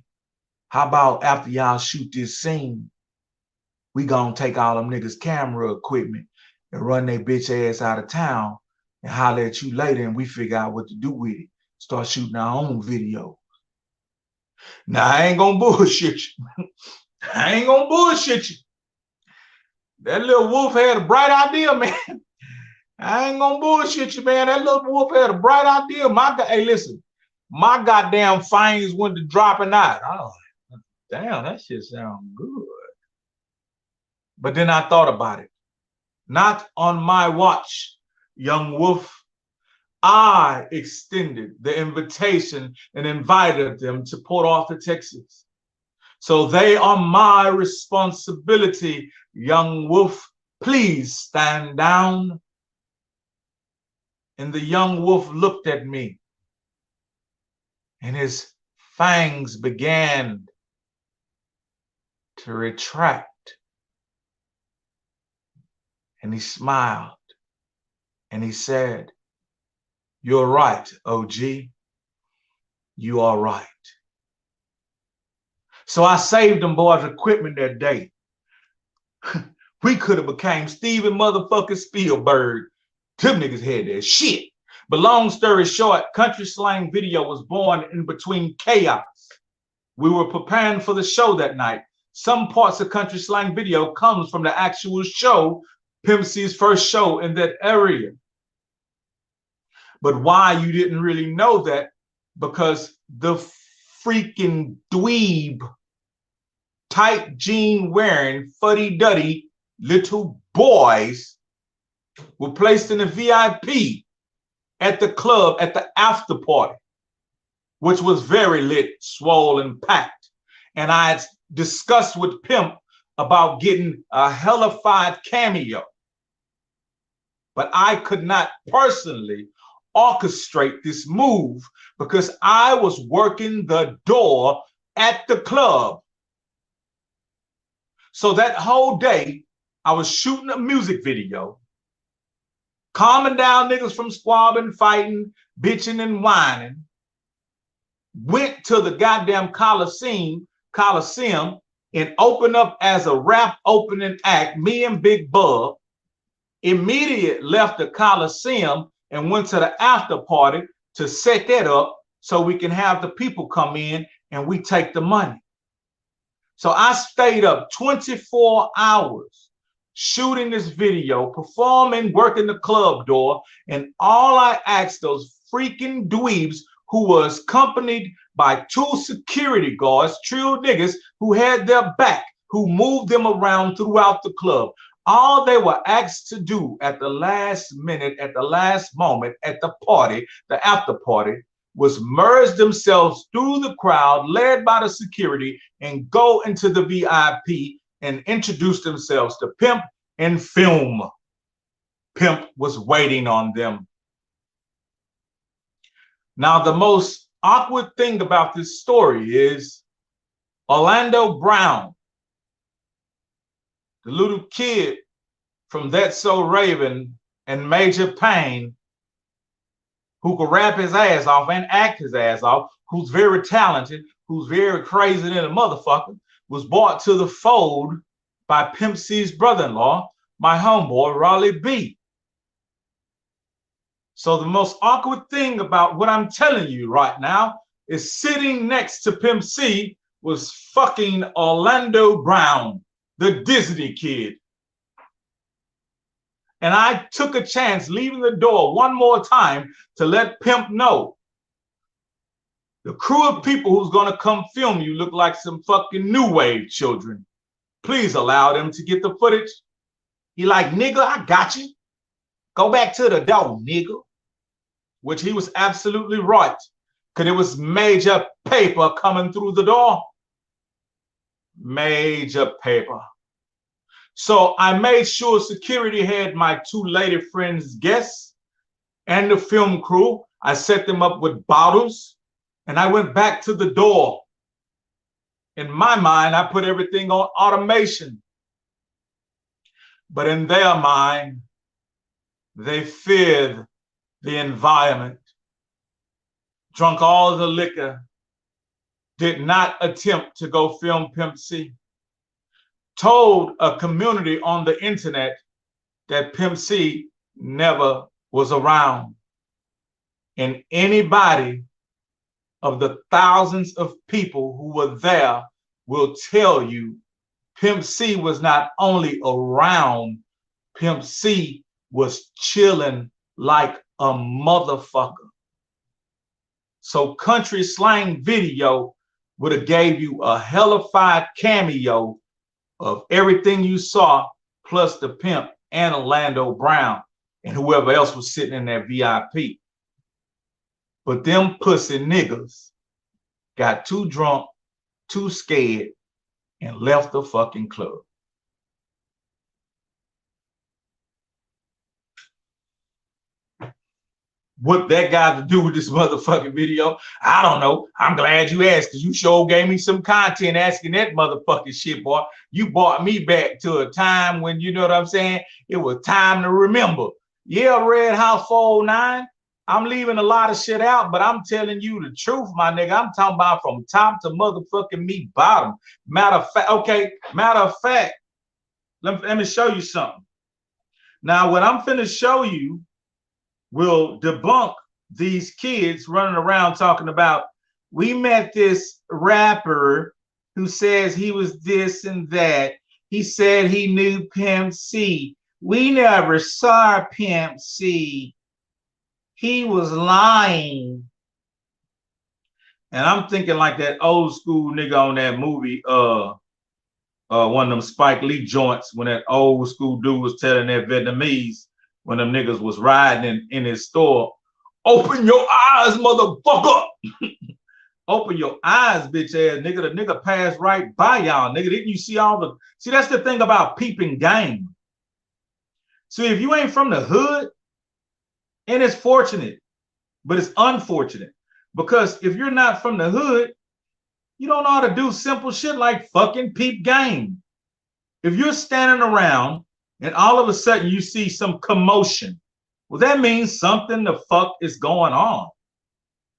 how about after y'all shoot this scene, we gonna take all them niggas' camera equipment and run their bitch ass out of town and holler at you later and we figure out what to do with it. Start shooting our own video. Now, I ain't gonna bullshit you. I ain't gonna bullshit you. That little wolf had a bright idea, man. I ain't gonna bullshit you, man. That little wolf had a bright idea. Hey, listen, my goddamn fangs went to dropping out. Oh, damn, that shit sounds good. But then I thought about it. Not on my watch, young wolf. I extended the invitation and invited them to Port Arthur, Texas. So they are my responsibility, young wolf. Please stand down. And the young wolf looked at me, and his fangs began to retract. And he smiled, and he said, you're right, OG. You are right. So I saved them boys equipment that day. We could have became Steven motherfucking Spielberg. Them niggas had that shit. But long story short, Country Slang Video was born in between chaos. We were preparing for the show that night. Some parts of Country Slang Video comes from the actual show, Pimp C's first show in that area. But why you didn't really know that? Because the freaking dweeb, tight jean wearing, fuddy-duddy little boys were placed in a VIP at the club at the after party, which was very lit, swole, and packed. And I had discussed with Pimp about getting a hellified cameo. But I could not personally orchestrate this move because I was working the door at the club. So that whole day, I was shooting a music video, calming down niggas from squabbling, fighting, bitching, and whining. Went to the goddamn Coliseum, and opened up as a rap opening act, me and Big Bub. Immediately left the Coliseum and went to the after party to set that up so we can have the people come in and we take the money. So I stayed up 24 hours shooting this video, performing, working the club door, and all I asked those freaking dweebs who was accompanied by 2 security guards, true niggas who had their back, who moved them around throughout the club. All they were asked to do at the last minute, at the last moment, at the party, the after party, was merge themselves through the crowd led by the security and go into the VIP and introduce themselves to Pimp and film. Pimp was waiting on them. Now, the most awkward thing about this story is Orlando Brown, the little kid from That's So Raven and Major Payne, who could rap his ass off and act his ass off, who's very talented, who's very crazy than a motherfucker, was brought to the fold by Pimp C's brother-in-law, my homeboy, Raleigh B. So the most awkward thing about what I'm telling you right now is sitting next to Pimp C was fucking Orlando Brown, the Disney kid. And I took a chance leaving the door one more time to let Pimp know the crew of people who's going to come film you look like some fucking new wave children. Please allow them to get the footage. He like, nigga, I got you. Go back to the door, nigga. Which he was absolutely right, because it was major paper coming through the door. Major paper. So I made sure security had my two lady friends' guests and the film crew. I set them up with bottles, and I went back to the door. In my mind, I put everything on automation. But in their mind, they feared the environment, drunk all the liquor, did not attempt to go film Pimp C, told a community on the internet that Pimp C never was around. And anybody of the thousands of people who were there will tell you Pimp C was not only around, Pimp C was chilling like a motherfucker. So Country Slang Video would have gave you a hellified cameo of everything you saw, plus the Pimp and Orlando Brown and whoever else was sitting in that VIP. But them pussy niggas got too drunk, too scared, and left the fucking club. What that got to do with this motherfucking video, I don't know. I'm glad you asked, because you sure gave me some content asking that motherfucking shit, boy. You brought me back to a time when, you know what I'm saying, it was time to remember. Yeah, Red House 409, I'm leaving a lot of shit out, but I'm telling you the truth, my nigga. I'm talking about from top to motherfucking me bottom. Matter of fact, let me show you something. Now, what I'm finna show you will debunk these kids running around talking about, we met this rapper who says he was this and that. He said he knew Pimp C. We never saw Pimp C. He was lying. And I'm thinking like that old school nigga on that movie, one of them Spike Lee joints, when that old school dude was telling that Vietnamese when them niggas was riding in his store, open your eyes, motherfucker. Open your eyes, bitch ass nigga. The nigga passed right by y'all, nigga. Didn't you see all the, see, that's the thing about peeping game. See, if you ain't from the hood, and it's fortunate, but it's unfortunate, because if you're not from the hood, you don't know how to do simple shit like fucking peep game. If you're standing around and all of a sudden you see some commotion, well, that means something the fuck is going on.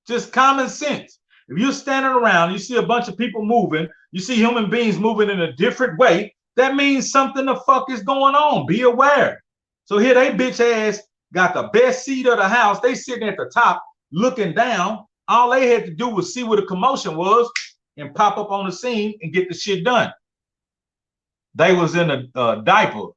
Just common sense. If you're standing around, you see a bunch of people moving, you see human beings moving in a different way, that means something the fuck is going on. Be aware. So here they bitch ass got the best seat of the house. They sitting at the top looking down. All they had to do was see what the commotion was and pop up on the scene and get the shit done. They was in a diaper.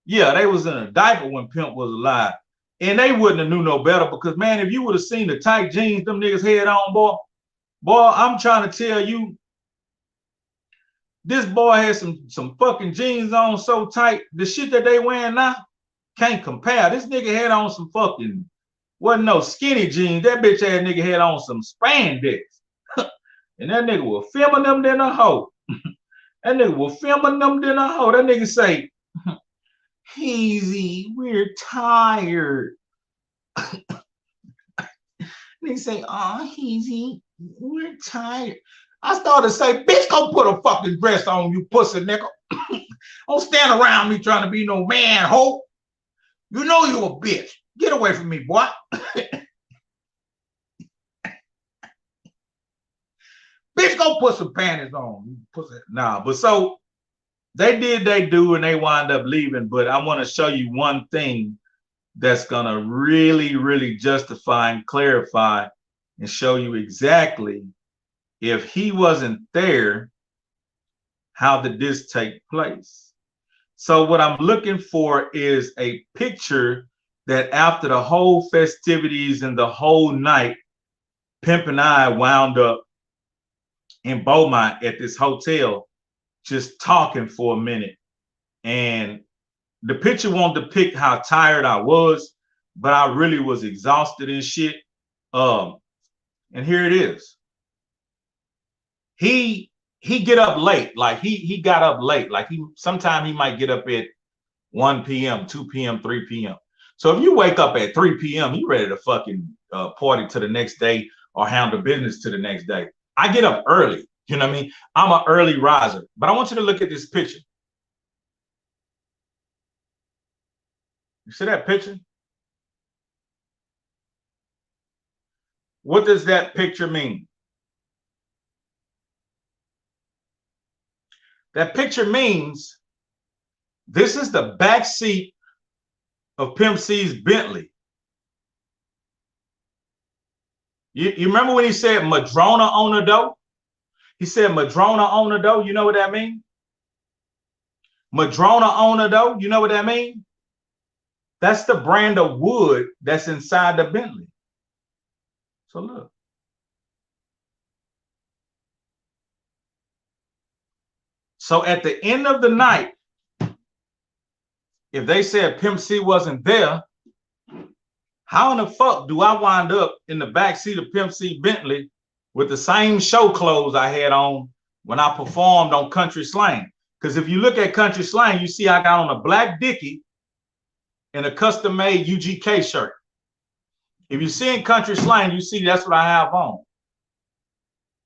Yeah, they was in a diaper when Pimp was alive. And they wouldn't have knew no better, because, man, if you would have seen the tight jeans them niggas had on, boy, I'm trying to tell you, this boy had some fucking jeans on so tight, the shit that they wearing now can't compare. This nigga had on some fucking, wasn't no skinny jeans. That bitch ass nigga had on some spandex. And that nigga was filming them than a hoe. That nigga was filming them than a hoe. That nigga say, Easy, we're tired. They say, oh, Easy, we're tired. I started to say, bitch, go put a fucking dress on, you pussy nigga. Don't stand around me trying to be no man, hoe. You know you a bitch. Get away from me, boy. Bitch, go put some panties on. Nah, but so they did they do, and they wind up leaving. But I want to show you one thing that's gonna really, really justify and clarify and show you exactly, if he wasn't there, how did this take place? So what I'm looking for is a picture that after the whole festivities and the whole night, Pimp and I wound up in Beaumont at this hotel just talking for a minute. And the picture won't depict how tired I was, but I really was exhausted and shit. And here it is. He get up late, like he got up late, like sometimes he might get up at 1 p.m., 2 p.m., 3 p.m. So if you wake up at 3 p.m., you ready to fucking party to the next day or handle business to the next day. I get up early, you know what I mean? I'm an early riser, but I want you to look at this picture. You see that picture? What does that picture mean? That picture means this is the back seat of Pimp C's Bentley. You remember when he said Madrona on the door? He said Madrona on the door. You know what that means? Madrona on the door. You know what that means? That's the brand of wood that's inside the Bentley. So look. So at the end of the night, if they said Pimp C wasn't there, how in the fuck do I wind up in the backseat of Pimp C Bentley with the same show clothes I had on when I performed on Country Slang? Because if you look at Country Slang, you see I got on a black Dickie and a custom-made UGK shirt. If you see in Country Slang, you see that's what I have on.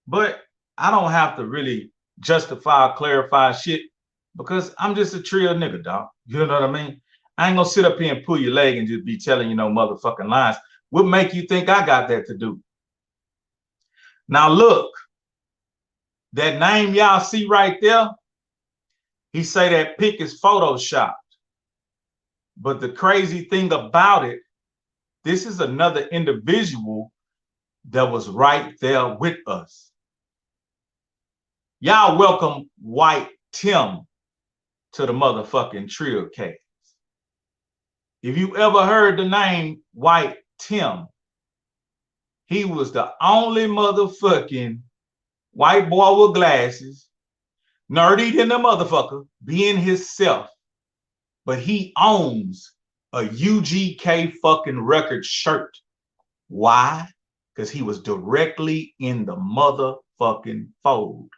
But I don't have to really justify or clarify shit because I'm just a trill nigga, dog. You know what I mean? I ain't gonna sit up here and pull your leg and just be telling you no motherfucking lies. What make you think I got that to do? Now look, that name y'all see right there, he say that pic is photoshopped. But the crazy thing about it, this is another individual that was right there with us. Y'all welcome White Tim to the motherfucking Trill case. If you ever heard the name White Tim, he was the only motherfucking white boy with glasses, nerdy than the motherfucker, being himself. But he owns a UGK fucking record shirt. Why? Because he was directly in the motherfucking fold.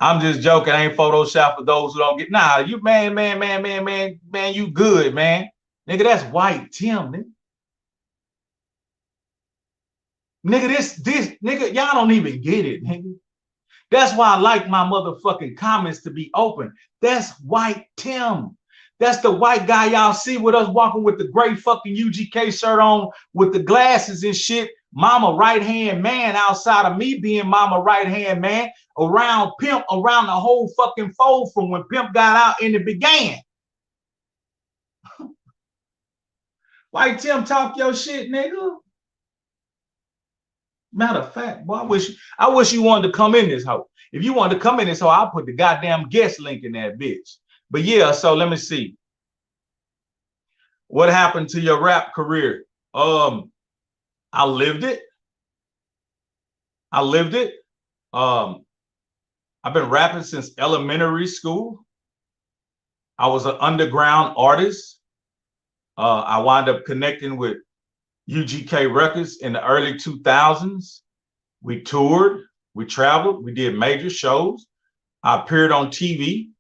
I'm just joking. I ain't Photoshop for those who don't get. Nah, you man, you good, man. Nigga, that's White Tim, nigga. Nigga, this, nigga, y'all don't even get it, nigga. That's why I like my motherfucking comments to be open. That's White Tim. That's the white guy y'all see with us walking with the gray fucking UGK shirt on with the glasses and shit. Mama right-hand man outside of me being mama right-hand man around Pimp, around the whole fucking fold from when Pimp got out and it began. White Tim, talk your shit, nigga. Matter of fact, boy, I wish you wanted to come in this hoe. If you wanted to come in this hoe, I'll put the goddamn guest link in that bitch. But yeah, so let me see. What happened to your rap career? I lived it. I've been rapping since elementary school. I was an underground artist. I wound up connecting with UGK Records in the early 2000s. We toured, we traveled, we did major shows. I appeared on TV.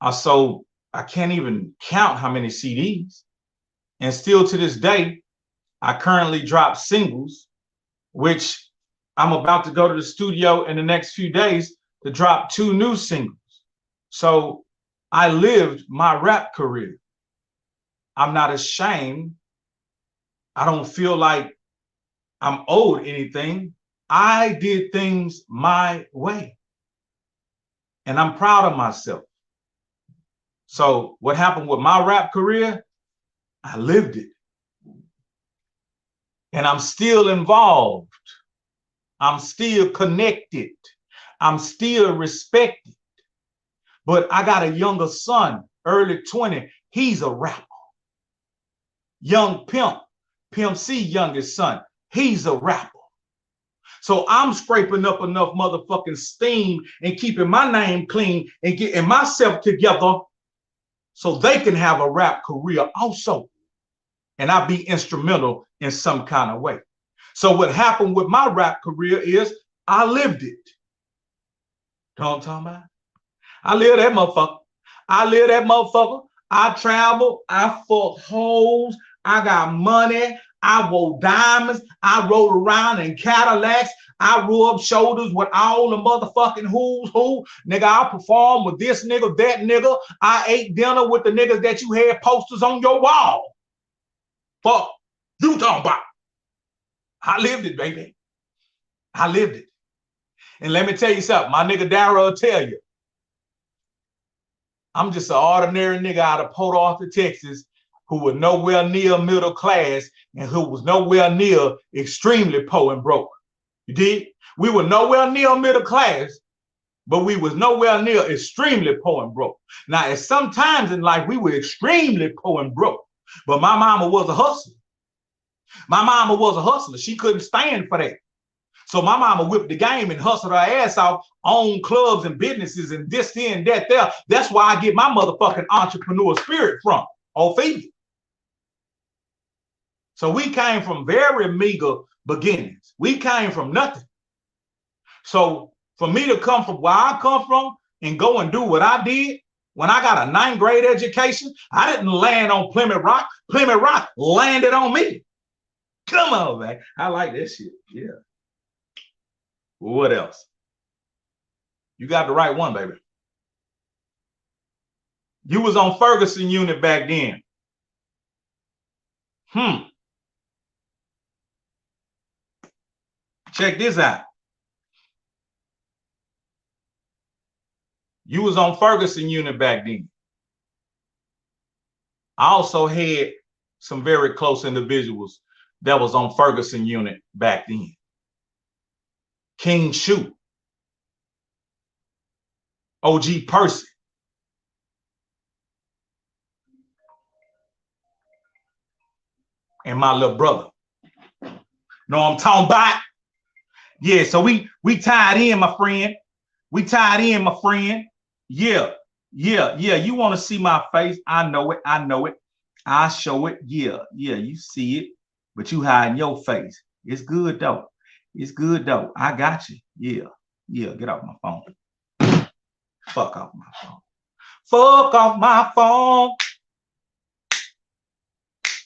I sold, I can't even count how many CDs. And still to this day, I currently drop singles, which I'm about to go to the studio in the next few days to drop 2 new singles. So I lived my rap career. I'm not ashamed. I don't feel like I'm owed anything. I did things my way. And I'm proud of myself. So what happened with my rap career? I lived it. And I'm still involved. I'm still connected. I'm still respected. But I got a younger son, early 20. He's a rapper. Young Pimp C, youngest son, he's a rapper. So I'm scraping up enough motherfucking steam and keeping my name clean and getting myself together so they can have a rap career also. And I'll be instrumental in some kind of way. So what happened with my rap career is I lived it. You know what I'm talking about? I live that motherfucker. I live that motherfucker. I travel. I fuck hoes. I got money. I wore diamonds. I rode around in Cadillacs. I rubbed shoulders with all the motherfucking who's who. Nigga, I performed with this nigga, that nigga. I ate dinner with the niggas that you had posters on your wall. Fuck you talking about. I lived it, baby. I lived it. And let me tell you something. My nigga Darryl will tell you. I'm just an ordinary nigga out of Port Arthur, Texas, who was nowhere near middle class and who was nowhere near extremely poor and broke. You did? We were nowhere near middle class, but we was nowhere near extremely poor and broke. Now, at some times in life, we were extremely poor and broke, but my mama was a hustler. My mama was a hustler. She couldn't stand for that. So my mama whipped the game and hustled her ass off, owned clubs and businesses and this, here, and that there. That's where I get my motherfucking entrepreneur spirit from, Ophelia. So we came from very meager beginnings. We came from nothing. So for me to come from where I come from and go and do what I did, when I got a 9th grade education, I didn't land on Plymouth Rock. Plymouth Rock landed on me. Come on, man. I like that shit. Yeah. What else? You got the right one, baby. You was on Ferguson unit back then. Check this out. You was on Ferguson unit back then. I also had some very close individuals that was on Ferguson unit back then. King Shoe, OG Percy, and my little brother. Noimtalnbout. Yeah, so we tied in, my friend. We tied in, my friend. Yeah. You want to see my face? I know it. I show it. Yeah, you see it, but you hiding your face. It's good though. I got you. Yeah. Get off my phone. Fuck off my phone. Fuck off my phone.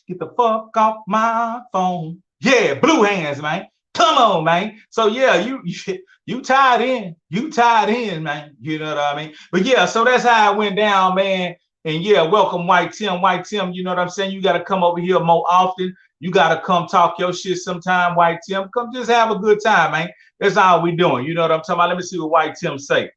Get the fuck off my phone. Yeah, blue hands, man. Come on, man. So yeah, you tied in. You tied in, man. You know what I mean? But yeah, so that's how it went down, man. And yeah, welcome White Tim. White Tim, you know what I'm saying? You got to come over here more often. You got to come talk your shit sometime, White Tim. Come just have a good time, man. That's all we doing. You know what I'm talking about? Let me see what White Tim say.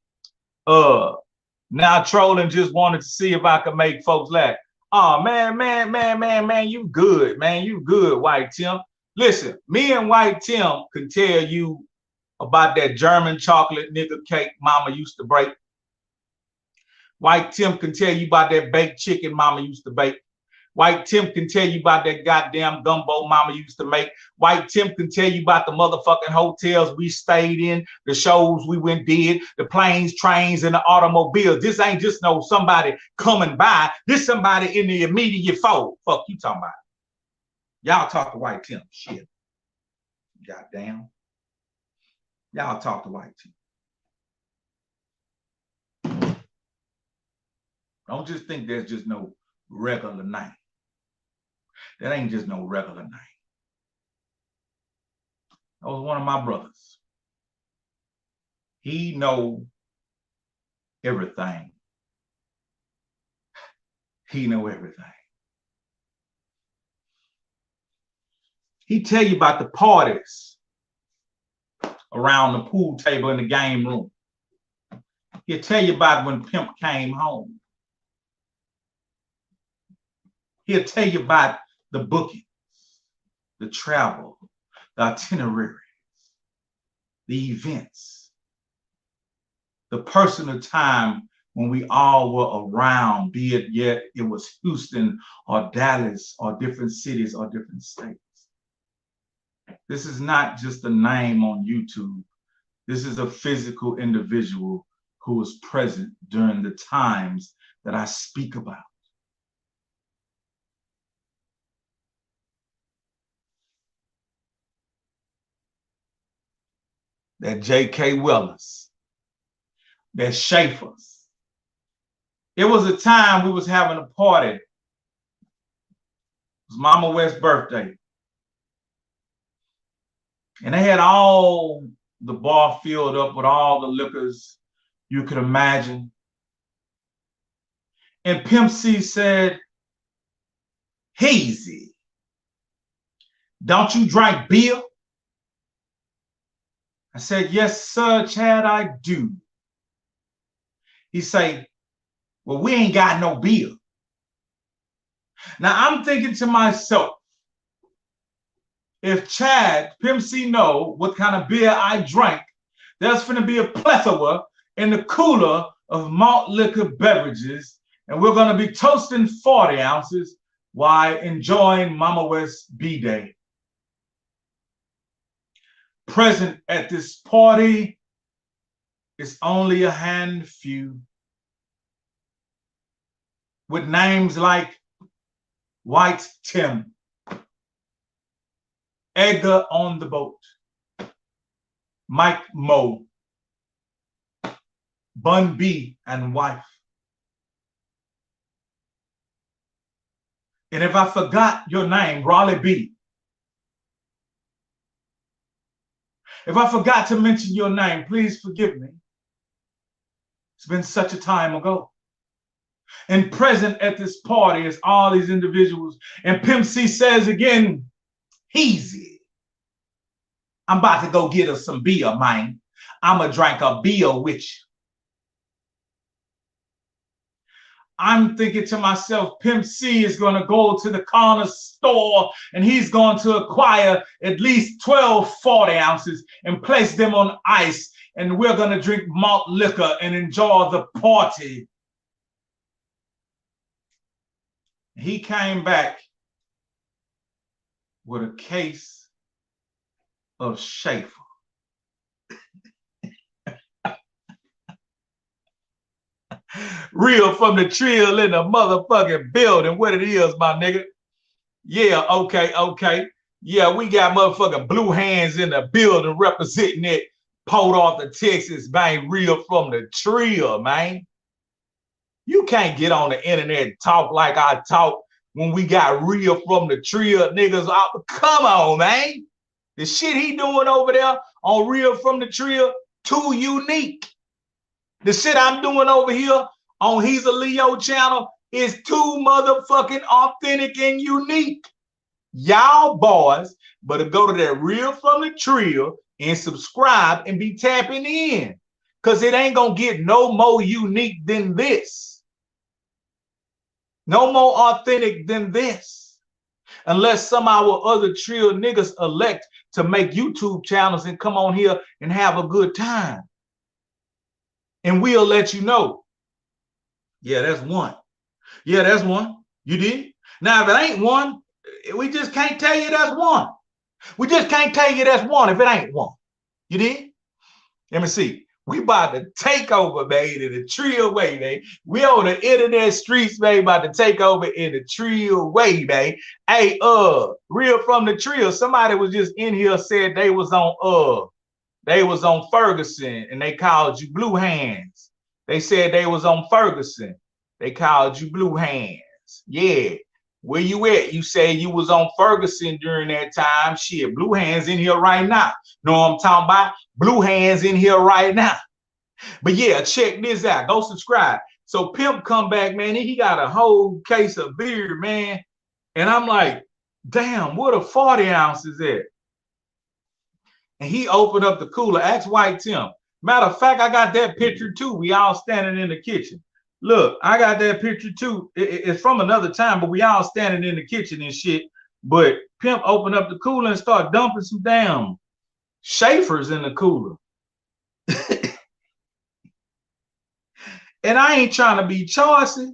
Now trolling, just wanted to see if I could make folks laugh. Oh, man, you good, man. You good, White Tim. Listen, me and White Tim can tell you about that German chocolate nigga cake mama used to bake. White Tim can tell you about that baked chicken mama used to bake. White Tim can tell you about that goddamn gumbo mama used to make. White Tim can tell you about the motherfucking hotels we stayed in, the shows we went did, the planes, trains, and the automobiles. This ain't just no somebody coming by. This somebody in the immediate fold. Fuck you talking about. Y'all talk to White Tim. Shit. Goddamn. Y'all talk to White Tim. Don't just think there's just no regular night. That ain't just no regular night. That was one of my brothers. He know everything. He know everything. He tell you about the parties around the pool table in the game room. He'll tell you about when Pimp came home. He'll tell you about the bookings, the travel, the itineraries, the events. the personal time when we all were around, be it yet it was Houston or Dallas or different cities or different states. This is not just a name on YouTube. This is a physical individual who was present during the times that I speak about. That J.K. Willis, that Schaefer's. It was a time we was having a party. It was Mama West's birthday. And they had all the bar filled up with all the liquors you could imagine. And Pimp C said, "Hazy, don't you drink beer?" I said, "Yes, sir, Chad, I do." He said, "Well, we ain't got no beer." Now I'm thinking to myself, if Chad, Pimp C, know what kind of beer I drank, there's going to be a plethora in the cooler of malt liquor beverages, and we're going to be toasting 40 ounces while enjoying Mama West's B-Day. Present at this party is only a handful, with names like White Tim, Edgar on the Boat, Mike Moe, Bun B and wife. And if I forgot your name, Raleigh B. If I forgot to mention your name, please forgive me. It's been such a time ago. And present at this party is all these individuals. And Pimp C says again, "Easy. I'm about to go get us some beer, man. I'ma drink a beer with you." I'm thinking to myself, Pimp C is going to go to the corner store and he's going to acquire at least 12 40 ounces and place them on ice. And we're going to drink malt liquor and enjoy the party. He came back with a case of Schaefer. Real from the trill in the motherfucking building. What it is, my nigga. Yeah, okay. Yeah, we got motherfucking Blue Hands in the building representing it. Port Arthur, Texas, man. Real from the trill, man. You can't get on the internet and talk like I talk when we got real from the trill niggas out. Come on, man. The shit he doing over there on Real from the Trill, too unique. The shit I'm doing over here on He's a Leo channel is too motherfucking authentic and unique. Y'all boys better go to that Real from the Trill and subscribe and be tapping in, because it ain't gonna get no more unique than this. No more authentic than this. Unless some of our other trill niggas elect to make YouTube channels and come on here and have a good time. And we'll let you know. Yeah, that's one. Yeah, that's one. You did? Now, if it ain't one, we just can't tell you that's one. We just can't tell you that's one if it ain't one. You did? Let me see. We about to take over, baby, in the trill way, baby. We on the internet streets, baby, about to take over in the trill way, baby. Hey, Real from the Trill. Somebody was just in here said they was on Ferguson and they called you Blue Hands. They said they was on Ferguson. They called you Blue Hands. Yeah. Where you at? You say you was on Ferguson during that time. Shit, Blue Hands in here right now. Know what I'm talking about? Blue Hands in here right now. But yeah, check this out. Go subscribe. So Pimp come back, man. He got a whole case of beer, man. And I'm like, damn, what a 40 ounces at? And he opened up the cooler. Ask White Tim. Matter of fact, I got that picture too. We all standing in the kitchen. Look, I got that picture too. It's from another time, but we all standing in the kitchen and shit. But Pimp opened up the cooler and started dumping some damn Schaefer's in the cooler. And I ain't trying to be choicy.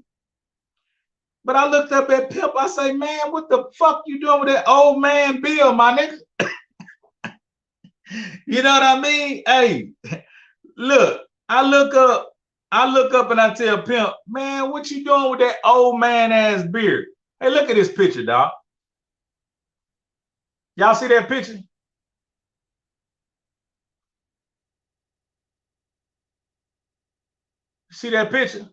But I looked up at Pimp. I say, man, what the fuck you doing with that old man bill, my nigga? You know what I mean? Hey, look, I look up and I tell Pimp, man, what you doing with that old man ass beard? Hey, look at this picture, dog. Y'all see that picture? See that picture?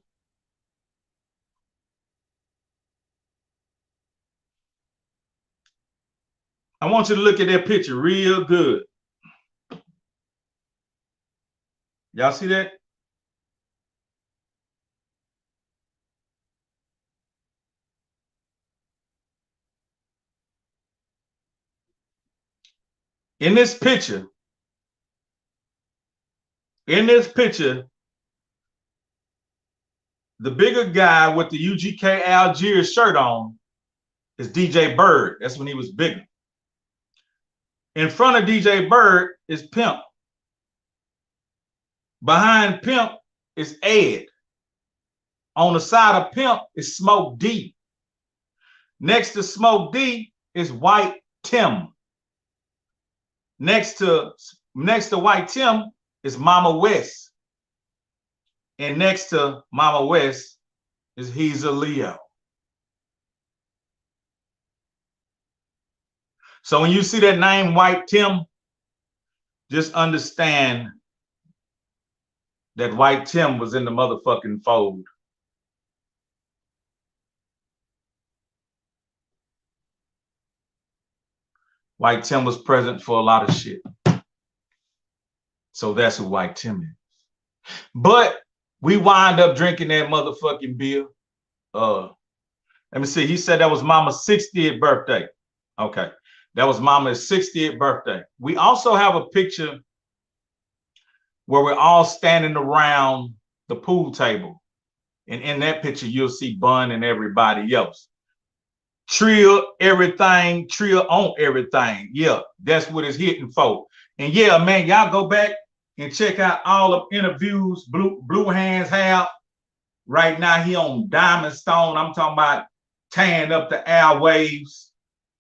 I want you to look at that picture real good. Y'all see that? In this picture, the bigger guy with the UGK Algiers shirt on is DJ Bird. That's when he was bigger. In front of DJ Bird is Pimp. Behind Pimp is Ed. On the side of Pimp is Smoke D. Next to Smoke D is White Tim. Next to White Tim is Mama West. And next to Mama West is He's a Leo. So when you see that name White Tim, just understand that White Tim was in the motherfucking fold. White Tim was present for a lot of shit. So that's who White Tim is. But we wind up drinking that motherfucking beer. Let me see. He said that was Mama's 60th birthday. Okay. That was Mama's 60th birthday. We also have a picture where we're all standing around the pool table. And in that picture, you'll see Bun and everybody else. Trill everything, Trill on everything. Yeah, that's what it's hitting for. And yeah, man, y'all go back and check out all of interviews Blue Hands have. Right now, he on Diamond Stone. I'm talking about tearing up the airwaves.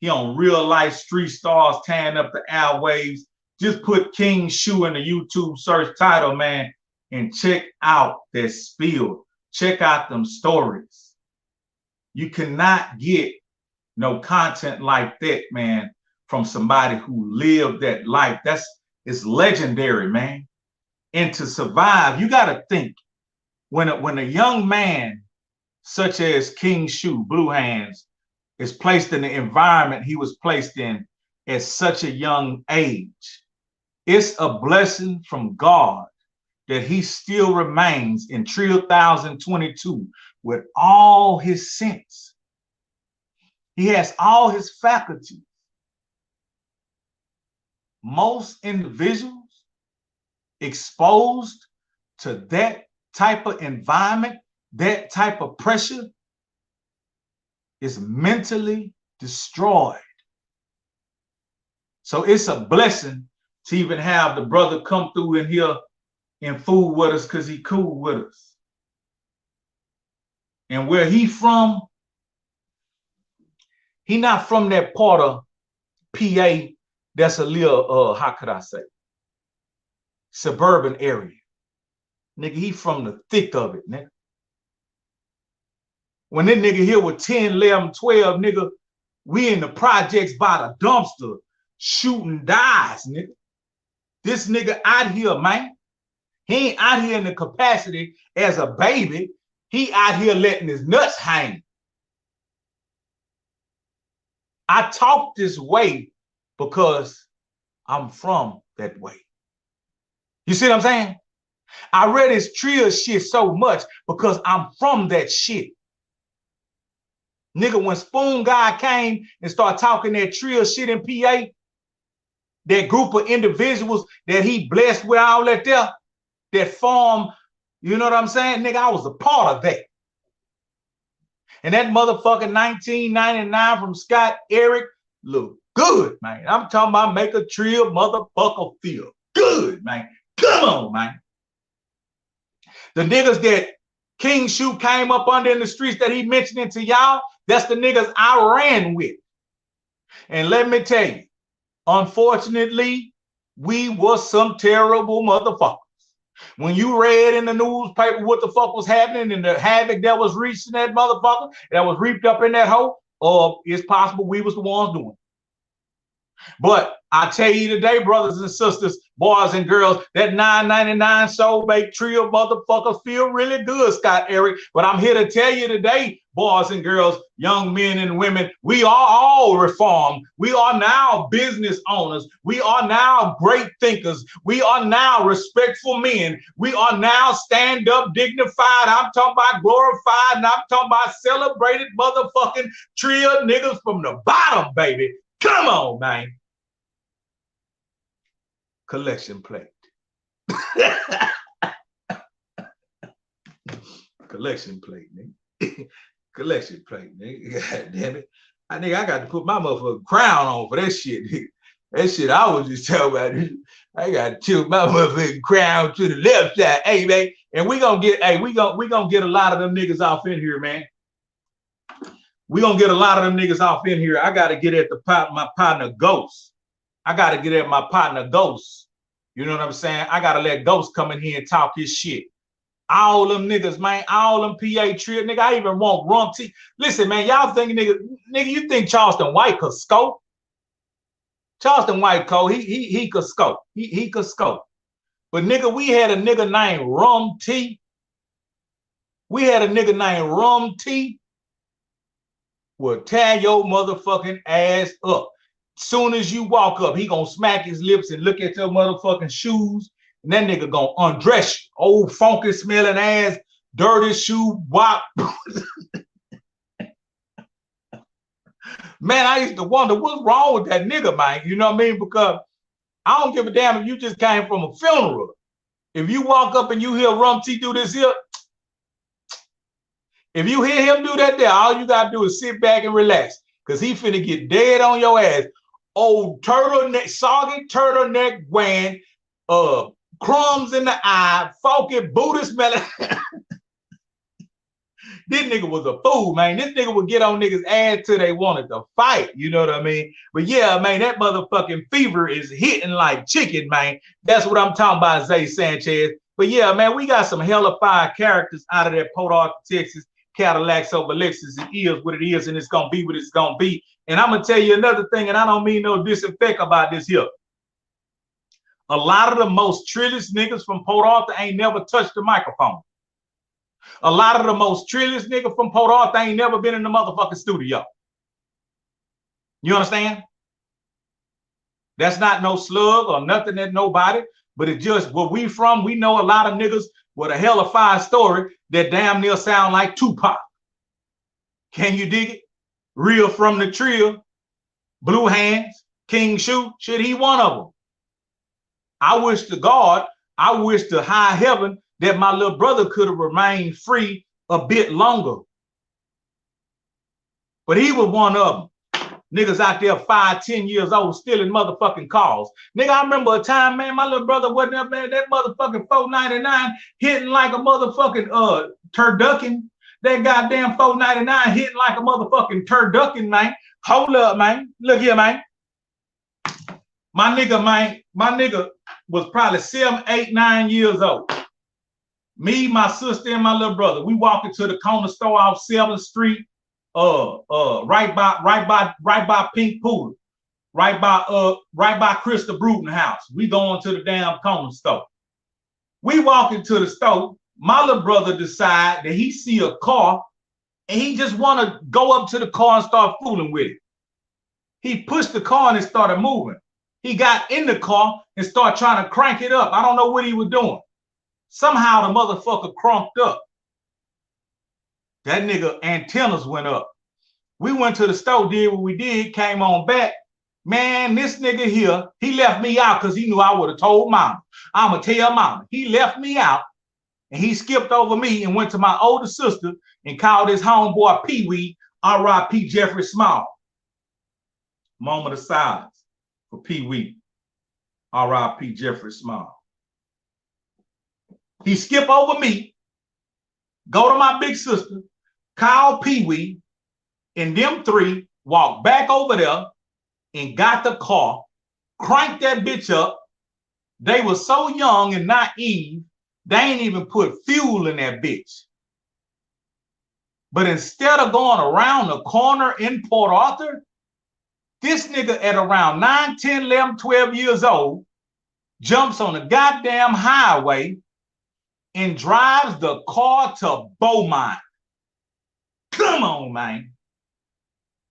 He on Real Life Street Stars tearing up the airwaves. Just put King Shoe in the YouTube search title, man, and check out that spiel. Check out them stories. You cannot get no content like that, man, from somebody who lived that life. It's legendary, man. And to survive, you got to think when a young man such as King Shoe, Blue Hands, is placed in the environment he was placed in at such a young age, it's a blessing from God that he still remains in 2022 with all his sense. He has all his faculties. Most individuals exposed to that type of environment, that type of pressure, is mentally destroyed. So it's a blessing to even have the brother come through in here and fool with us because he cool with us. And where he from, he not from that part of PA that's a little, how could I say, suburban area. Nigga, he from the thick of it, nigga. When that nigga here with 10, 11, 12, nigga, we in the projects by the dumpster shooting dice, nigga. This nigga out here, man, he ain't out here in the capacity as a baby. He out here letting his nuts hang. I talk this way because I'm from that way. You see what I'm saying? I read his Trill shit so much because I'm from that shit. Nigga, when Spoon Guy came and started talking that Trill shit in PA, that group of individuals that he blessed with all that there, that form, you know what I'm saying? Nigga, I was a part of that. And that motherfucking 1999 from Scott Eric look good, man. I'm talking about make a Trill motherfucker feel good, man. Come on, man. The niggas that King Shoe came up under in the streets that he mentioned to y'all. That's the niggas I ran with. And let me tell you, unfortunately, we was some terrible motherfuckers. When you read in the newspaper what the fuck was happening and the havoc that was reached in that motherfucker, that was reaped up in that hole, it's possible we was the ones doing it. But I tell you today, brothers and sisters, boys and girls, that $9.99 soul baked trio motherfuckers feel really good, Scott Eric. But I'm here to tell you today, boys and girls, young men and women, we are all reformed. We are now business owners. We are now great thinkers. We are now respectful men. We are now stand up, dignified. I'm talking about glorified, and I'm talking about celebrated motherfucking trio niggas from the bottom, baby. Come on, man. Collection plate. Collection plate, nigga. Collection plate, nigga. God damn it. I got to put my motherfucking crown on for that shit, nigga. That shit I was just talking about. I got to tilt my motherfucking crown to the left side. Hey, man. And we gonna get a lot of them niggas off in here, man. We gonna get a lot of them niggas off in here. I gotta get at my partner Ghost. I gotta get at my partner Ghost. You know what I'm saying? I gotta let Ghost come in here and talk his shit. All them niggas, man, all them PA trio, nigga. I even want Rum T. Listen, man, y'all think nigga, you think Charleston White could scope? Charleston White cold, he could scope. He could scope. But nigga, we had a nigga named Rum T. We had a nigga named Rum T. Will tear your motherfucking ass up. Soon as you walk up, he gonna smack his lips and look at your motherfucking shoes, and that nigga gonna undress you. Old funky smelling ass, dirty shoe, wop. Man, I used to wonder what's wrong with that nigga, man. You know what I mean? Because I don't give a damn if you just came from a funeral. If you walk up and you hear Rum T do this here, if you hear him do that there, all you gotta do is sit back and relax, because he finna get dead on your ass. Old turtleneck, soggy turtleneck wearing, crumbs in the eye, funky booty smelling. This nigga was a fool, man. This nigga would get on niggas' ass till they wanted to fight. You know what I mean? But yeah, man, that motherfucking fever is hitting like chicken, man. That's what I'm talking about, Zay Sanchez. But yeah, man, we got some hella fire characters out of that Port Arthur, Texas. Cadillacs over Lexus. It is what it is, and it's gonna be what it's gonna be. And I'm gonna tell you another thing, and I don't mean no disinfect about this here. A lot of the most trillest niggas from Port Arthur ain't never touched the microphone. A lot of the most trillest niggas from Port Arthur ain't never been in the motherfucking studio. You understand? That's not no slug or nothing at nobody, but it's just where we from. We know a lot of niggas with a hella fire story that damn near sound like Tupac. Can you dig it? Real from the trio, Blue Hands, King Shoe, shit, he one of them. I wish to God, I wish to high heaven that my little brother could have remained free a bit longer. But he was one of them. Niggas out there 5, 10 years old stealing motherfucking cars. Nigga, I remember a time, man, my little brother wasn't up, man, that motherfucking 499 hitting like a motherfucking turducken. That goddamn 499 hitting like a motherfucking turducken, man. Hold up, man. Look here, man. My nigga was probably 7, 8, 9 years old. Me, my sister, and my little brother, we walked into the corner store off 7th Street, right by Pink Pool, right by Krista Bruton house. We going to the damn corner store. We walk into the store. My little brother decide that he see a car and he just want to go up to the car and start fooling with it. He pushed the car and it started moving. He got in the car and started trying to crank it up. I don't know what he was doing. Somehow the motherfucker crunked up. That nigga antennas went up. We went to the store, did what we did, came on back. Man, this nigga here, he left me out because he knew I would have told mama. I'ma tell mama. He left me out and he skipped over me and went to my older sister and called his homeboy Pee-wee, R.I.P. Jeffrey Small. Moment of silence for Pee-wee, R.I.P. Jeffrey Small. He skipped over me, go to my big sister, call Pee Wee, and them three walked back over there and got the car, cranked that bitch up. They were so young and naive, they ain't even put fuel in that bitch. But instead of going around the corner in Port Arthur, this nigga at around 9, 10, 11, 12 years old jumps on the goddamn highway and drives the car to Beaumont. Come on, man.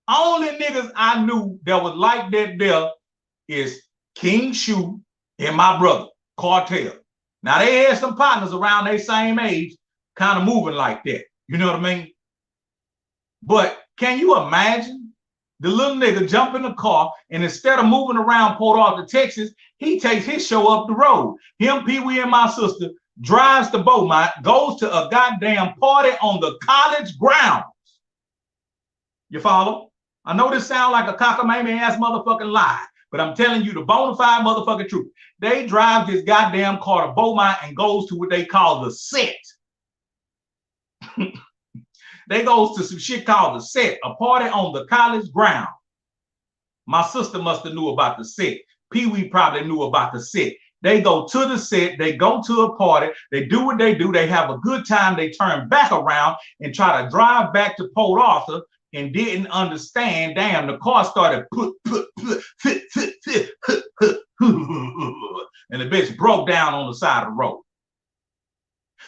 Only niggas I knew that was like that there is King Shoe and my brother, Cartel. Now, they had some partners around their same age kind of moving like that. You know what I mean? But can you imagine the little nigga jump in the car and instead of moving around Port Arthur, Texas, he takes his show up the road. Him, Pee Wee, and my sister drives to Beaumont, goes to a goddamn party on the college grounds. You follow? I know this sounds like a cockamamie ass motherfucking lie, but I'm telling you the bona fide motherfucking truth. They drive this goddamn car to Beaumont and goes to what they call the set. They goes to some shit called the set, a party on the college ground. My sister must have knew about the set. Pee Wee probably knew about the set. They go to the set, they go to a party, they do what they do, they have a good time, they turn back around and try to drive back to Port Arthur and didn't understand, damn, the car started and the bitch broke down on the side of the road.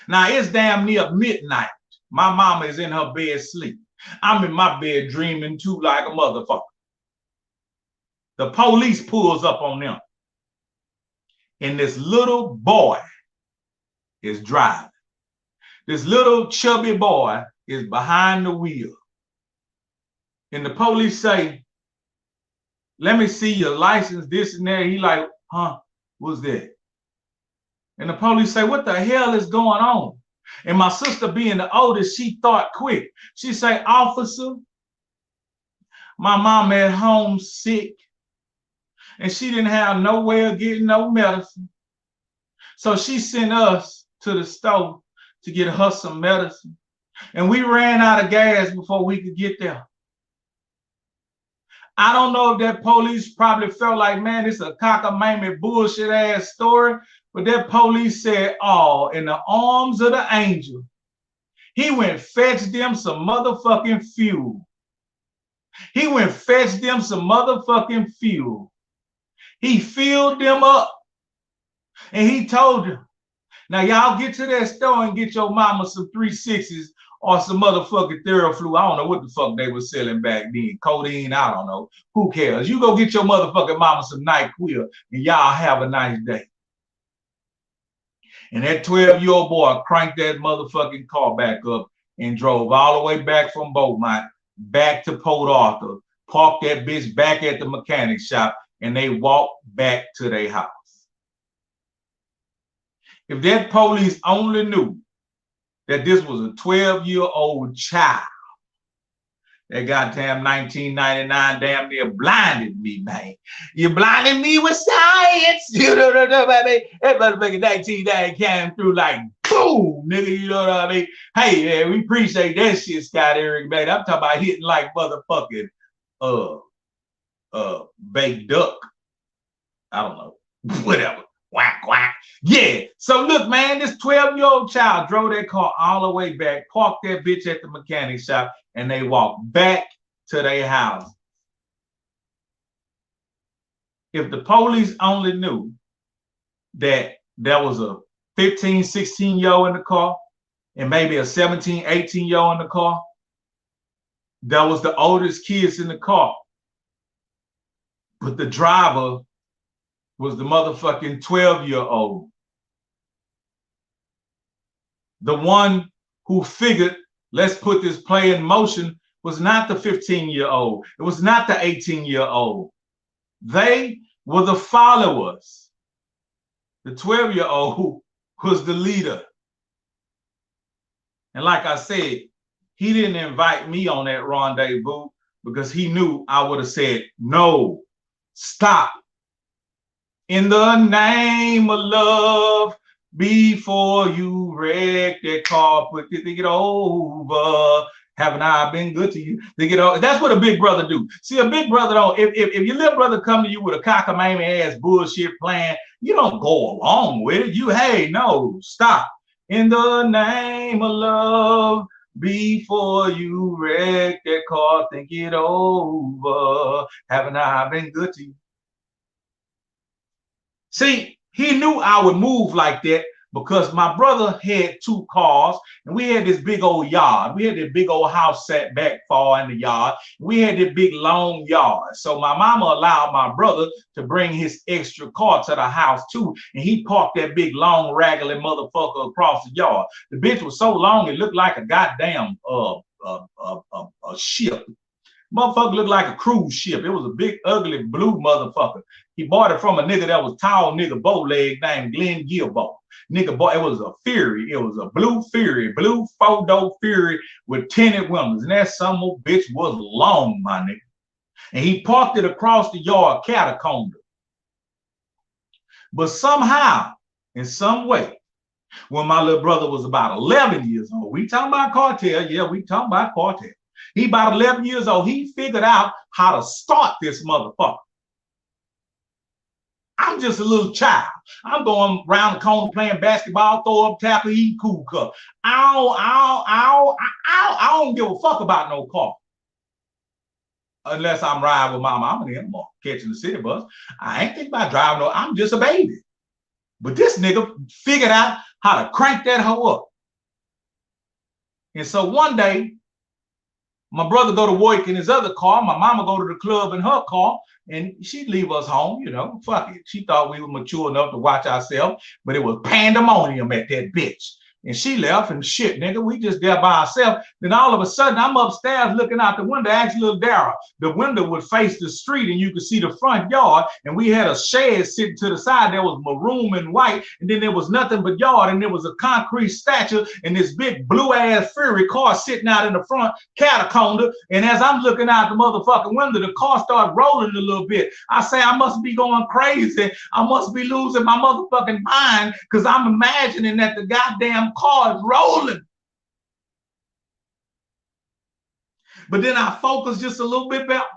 Now it's damn near midnight. My mama is in her bed sleep. I'm in my bed dreaming too like a motherfucker. The police pulls up on them. And this little boy is driving. This little chubby boy is behind the wheel. And the police say, let me see your license, this and that. He like, huh, what's that? And the police say, what the hell is going on? And my sister being the oldest, she thought quick. She say, officer, my mom at home sick and she didn't have no way of getting no medicine. So she sent us to the store to get her some medicine. And we ran out of gas before we could get there. I don't know if that police probably felt like, man, it's a cockamamie bullshit ass story, but that police said, oh, in the arms of the angel, he went fetch them some motherfucking fuel. He went fetch them some motherfucking fuel. He filled them up and he told them, now y'all get to that store and get your mama some 360s or some motherfucking Theraflu. I don't know what the fuck they were selling back then. Codeine, I don't know. Who cares? You go get your motherfucking mama some NyQuil and y'all have a nice day. And that 12-year-old boy cranked that motherfucking car back up and drove all the way back from Beaumont back to Port Arthur, parked that bitch back at the mechanic shop, and they walked back to their house. If that police only knew that this was a 12-year-old child, that goddamn 1999 damn near blinded me, man. You blinded me with science. You know what I mean? That motherfucking 1990 came through like boom, nigga. You know what I mean? Hey, man, we appreciate that shit, Scott Eric, man. I'm talking about hitting like motherfucking baked duck. I don't know. Whatever. Whack, whack. Yeah. So look, man, this 12-year-old child drove that car all the way back, parked that bitch at the mechanic shop, and they walked back to their house. If the police only knew that there was a 15, 16-year-old in the car and maybe a 17, 18-year-old in the car, that was the oldest kids in the car. But the driver was the motherfucking 12-year-old. The one who figured, let's put this play in motion, was not the 15-year-old. It was not the 18-year-old. They were the followers. The 12-year-old was the leader. And like I said, he didn't invite me on that rendezvous because he knew I would have said, no, stop. In the name of love, before you wreck that car, think it over. Haven't I been good to you? Think it over. That's what a big brother do. See, a big brother don't. If your little brother come to you with a cockamamie ass bullshit plan, you don't go along with it. You, hey, no, stop. In the name of love, before you wreck that car, think it over. Haven't I been good to you? See, he knew I would move like that because my brother had 2 cars and we had this big old yard. We had this big old house set back far in the yard. We had this big long yard. So my mama allowed my brother to bring his extra car to the house too. And he parked that big long raggedy motherfucker across the yard. The bitch was so long it looked like a goddamn a ship. Motherfucker looked like a cruise ship. It was a big, ugly, blue motherfucker. He bought it from a nigga that was tall, nigga, bow leg named Glenn Gilbo. Nigga, boy, it was a Fury. It was a blue Fury, blue 4-door Fury with tinted windows. And that son of a bitch was long, my nigga. And he parked it across the yard, catacombed. But somehow, in some way, when my little brother was about 11 years old, we talking about cartel. Yeah, we talking about cartel. He about 11 years old. He figured out how to start this motherfucker. I'm just a little child. I'm going around the corner playing basketball, throw up, tackle, eat cool cup. I don't give a fuck about no car. Unless I'm riding with my mama and them or catching the city bus. I ain't thinking about driving no, I'm just a baby. But this nigga figured out how to crank that hoe up. And so one day, my brother go to work in his other car. My mama go to the club in her car, and she'd leave us home, you know, fuck it. She thought we were mature enough to watch ourselves, but it was pandemonium at that bitch. And she left and shit, nigga, we just there by ourselves. Then all of a sudden, I'm upstairs looking out the window. Actually, little Dara, the window would face the street and you could see the front yard. And we had a shed sitting to the side that was maroon and white. And then there was nothing but yard. And there was a concrete statue and this big blue ass Fury car sitting out in the front, catacombed. And as I'm looking out the motherfucking window, the car started rolling a little bit. I say, I must be going crazy. I must be losing my motherfucking mind because I'm imagining that the goddamn car is rolling. But then I focused just a little bit better.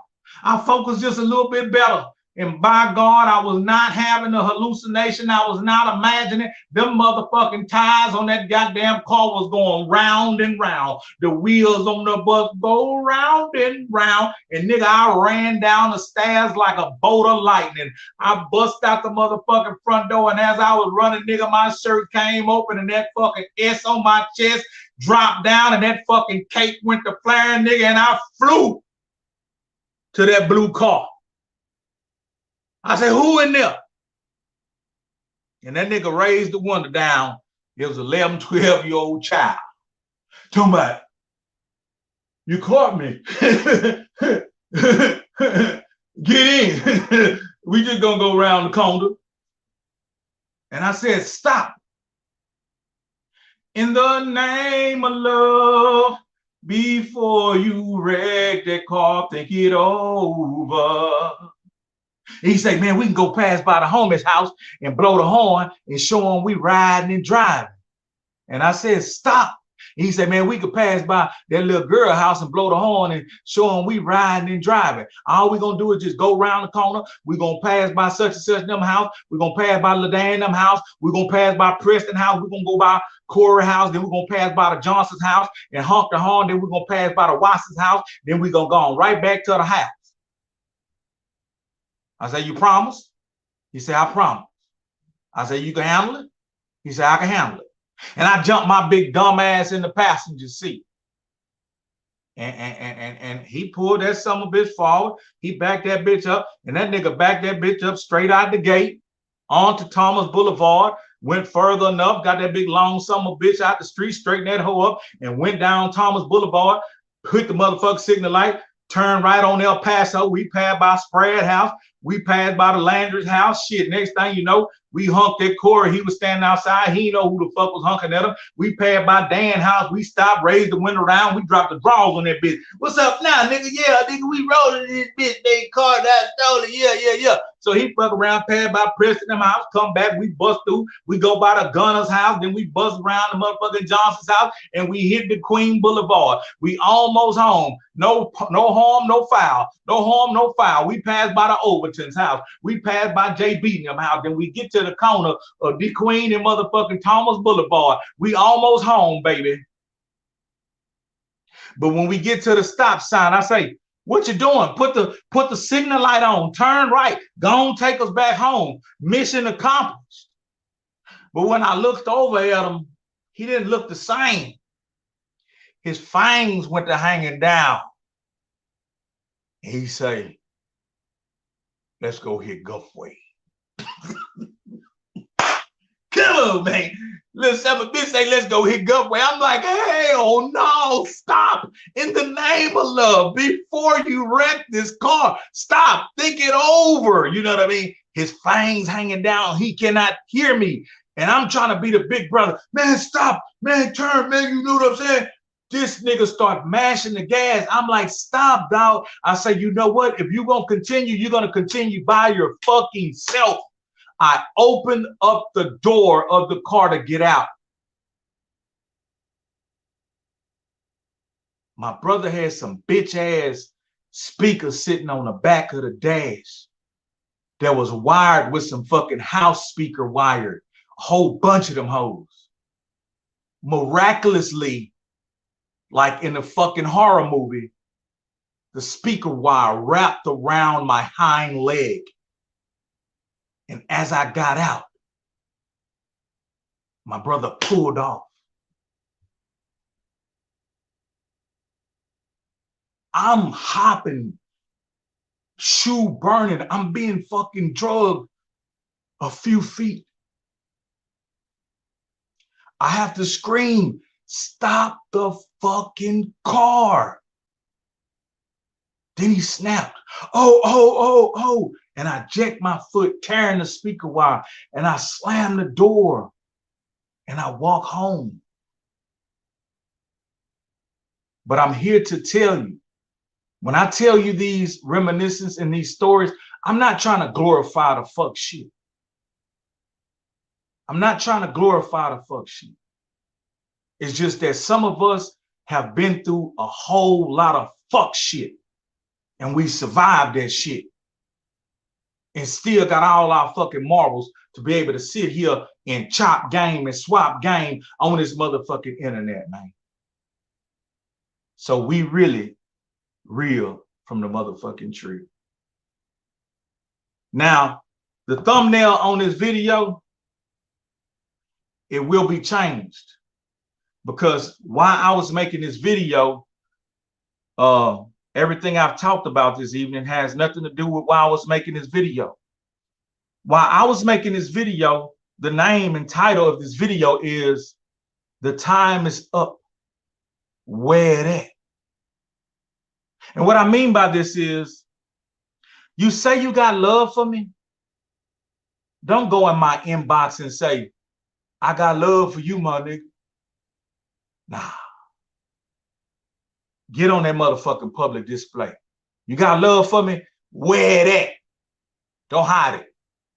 And by God, I was not having a hallucination. I was not imagining them motherfucking tires on that goddamn car was going round and round. The wheels on the bus go round and round. And nigga, I ran down the stairs like a bolt of lightning. I bust out the motherfucking front door. And as I was running, nigga, my shirt came open and that fucking S on my chest dropped down and that fucking cape went to flaring, nigga. And I flew to that blue car. I said, who in there? And that nigga raised the window down. It was 11, 12-year-old child. Talking about, you caught me. Get in. We just gonna go around the corner. And I said, stop. In the name of love, before you wreck that car, think it over. He said, man, we can go past by the homeless house and blow the horn and show them we riding and driving. And I said, stop. He said, man, we could pass by that little girl house and blow the horn and show them we riding and driving. All we gonna do is just go around the corner. We're gonna pass by such and such them house. We're gonna pass by LaDan them house. We're gonna pass by Preston house. We're gonna go by Corey house. Then we're gonna pass by the Johnson's house and honk the horn. Then we're gonna pass by the Watson's house. Then we're gonna go on right back to the house. I said, you promise? He said, I promise. I said, you can handle it? He said, I can handle it. And I jumped my big dumb ass in the passenger seat. And he pulled that son of a bitch forward. He backed that bitch up. And that nigga backed that bitch up straight out the gate onto Thomas Boulevard. Went further enough, got that big long son of a bitch out the street, straightened that hoe up, and went down Thomas Boulevard, hit the motherfucking signal light, turned right on El Paso. We passed by Spread House. We passed by the Landry's house. Shit, next thing you know, we hunked at Corey. He was standing outside. He didn't know who the fuck was hunking at him. We passed by Dan's house. We stopped, raised the window down. We dropped the drawers on that bitch. What's up now, nigga? Yeah, nigga, we rolling this bitch. They car that stolen. Yeah. So he fuck around, pass by Preston house, come back, we bust through, we go by the Gunner's house, then we bust around the motherfucking Johnson's house, and we hit the Queen Boulevard. We almost home. No harm, no foul. No harm, no foul. We passed by the Overton's house. We passed by Jay Beaton house. Then we get to the corner of the Queen and motherfucking Thomas Boulevard. We almost home, baby. But when we get to the stop sign, I say, what you doing? Put the signal light on. Turn right. Go on, take us back home. Mission accomplished. But when I looked over at him, he didn't look the same. His fangs went to hanging down. He say, let's go hit Gulfway. Come on, man. Little son of a bitch say, let's go hit Gulfway. I'm like, hell no, stop. In the name of love, before you wreck this car, stop, think it over. You know what I mean? His fangs hanging down. He cannot hear me. And I'm trying to be the big brother. Man, stop. Man, turn, man. You know what I'm saying? This nigga start mashing the gas. I'm like, stop, dog. I say, you know what? If you're going to continue, you're going to continue by your fucking self. I opened up the door of the car to get out. My brother had some bitch ass speakers sitting on the back of the dash that was wired with some fucking house speaker wired. A whole bunch of them hoes. Miraculously, like in the fucking horror movie, the speaker wire wrapped around my hind leg. And as I got out, my brother pulled off. I'm hopping, shoe burning. I'm being fucking drugged a few feet. I have to scream, stop the fucking car. Then he snapped, oh. And I jacked my foot, tearing the speaker wire, and I slammed the door, and I walk home. But I'm here to tell you, when I tell you these reminiscences and these stories, I'm not trying to glorify the fuck shit. I'm not trying to glorify the fuck shit. It's just that some of us have been through a whole lot of fuck shit, and we survived that shit. And still got all our fucking marbles to be able to sit here and chop game and swap game on this motherfucking internet, man. So we really real from the motherfucking tree. Now, the thumbnail on this video, it will be changed because while I was making this video, everything I've talked about this evening has nothing to do with why I was making this video. While I was making this video, the name and title of this video is The Time Is Up, Where It At? And what I mean by this is, you say you got love for me. Don't go in my inbox and say, I got love for you, my nigga. Nah. Get on that motherfucking public display. You got love for me? Where it at? Don't hide it.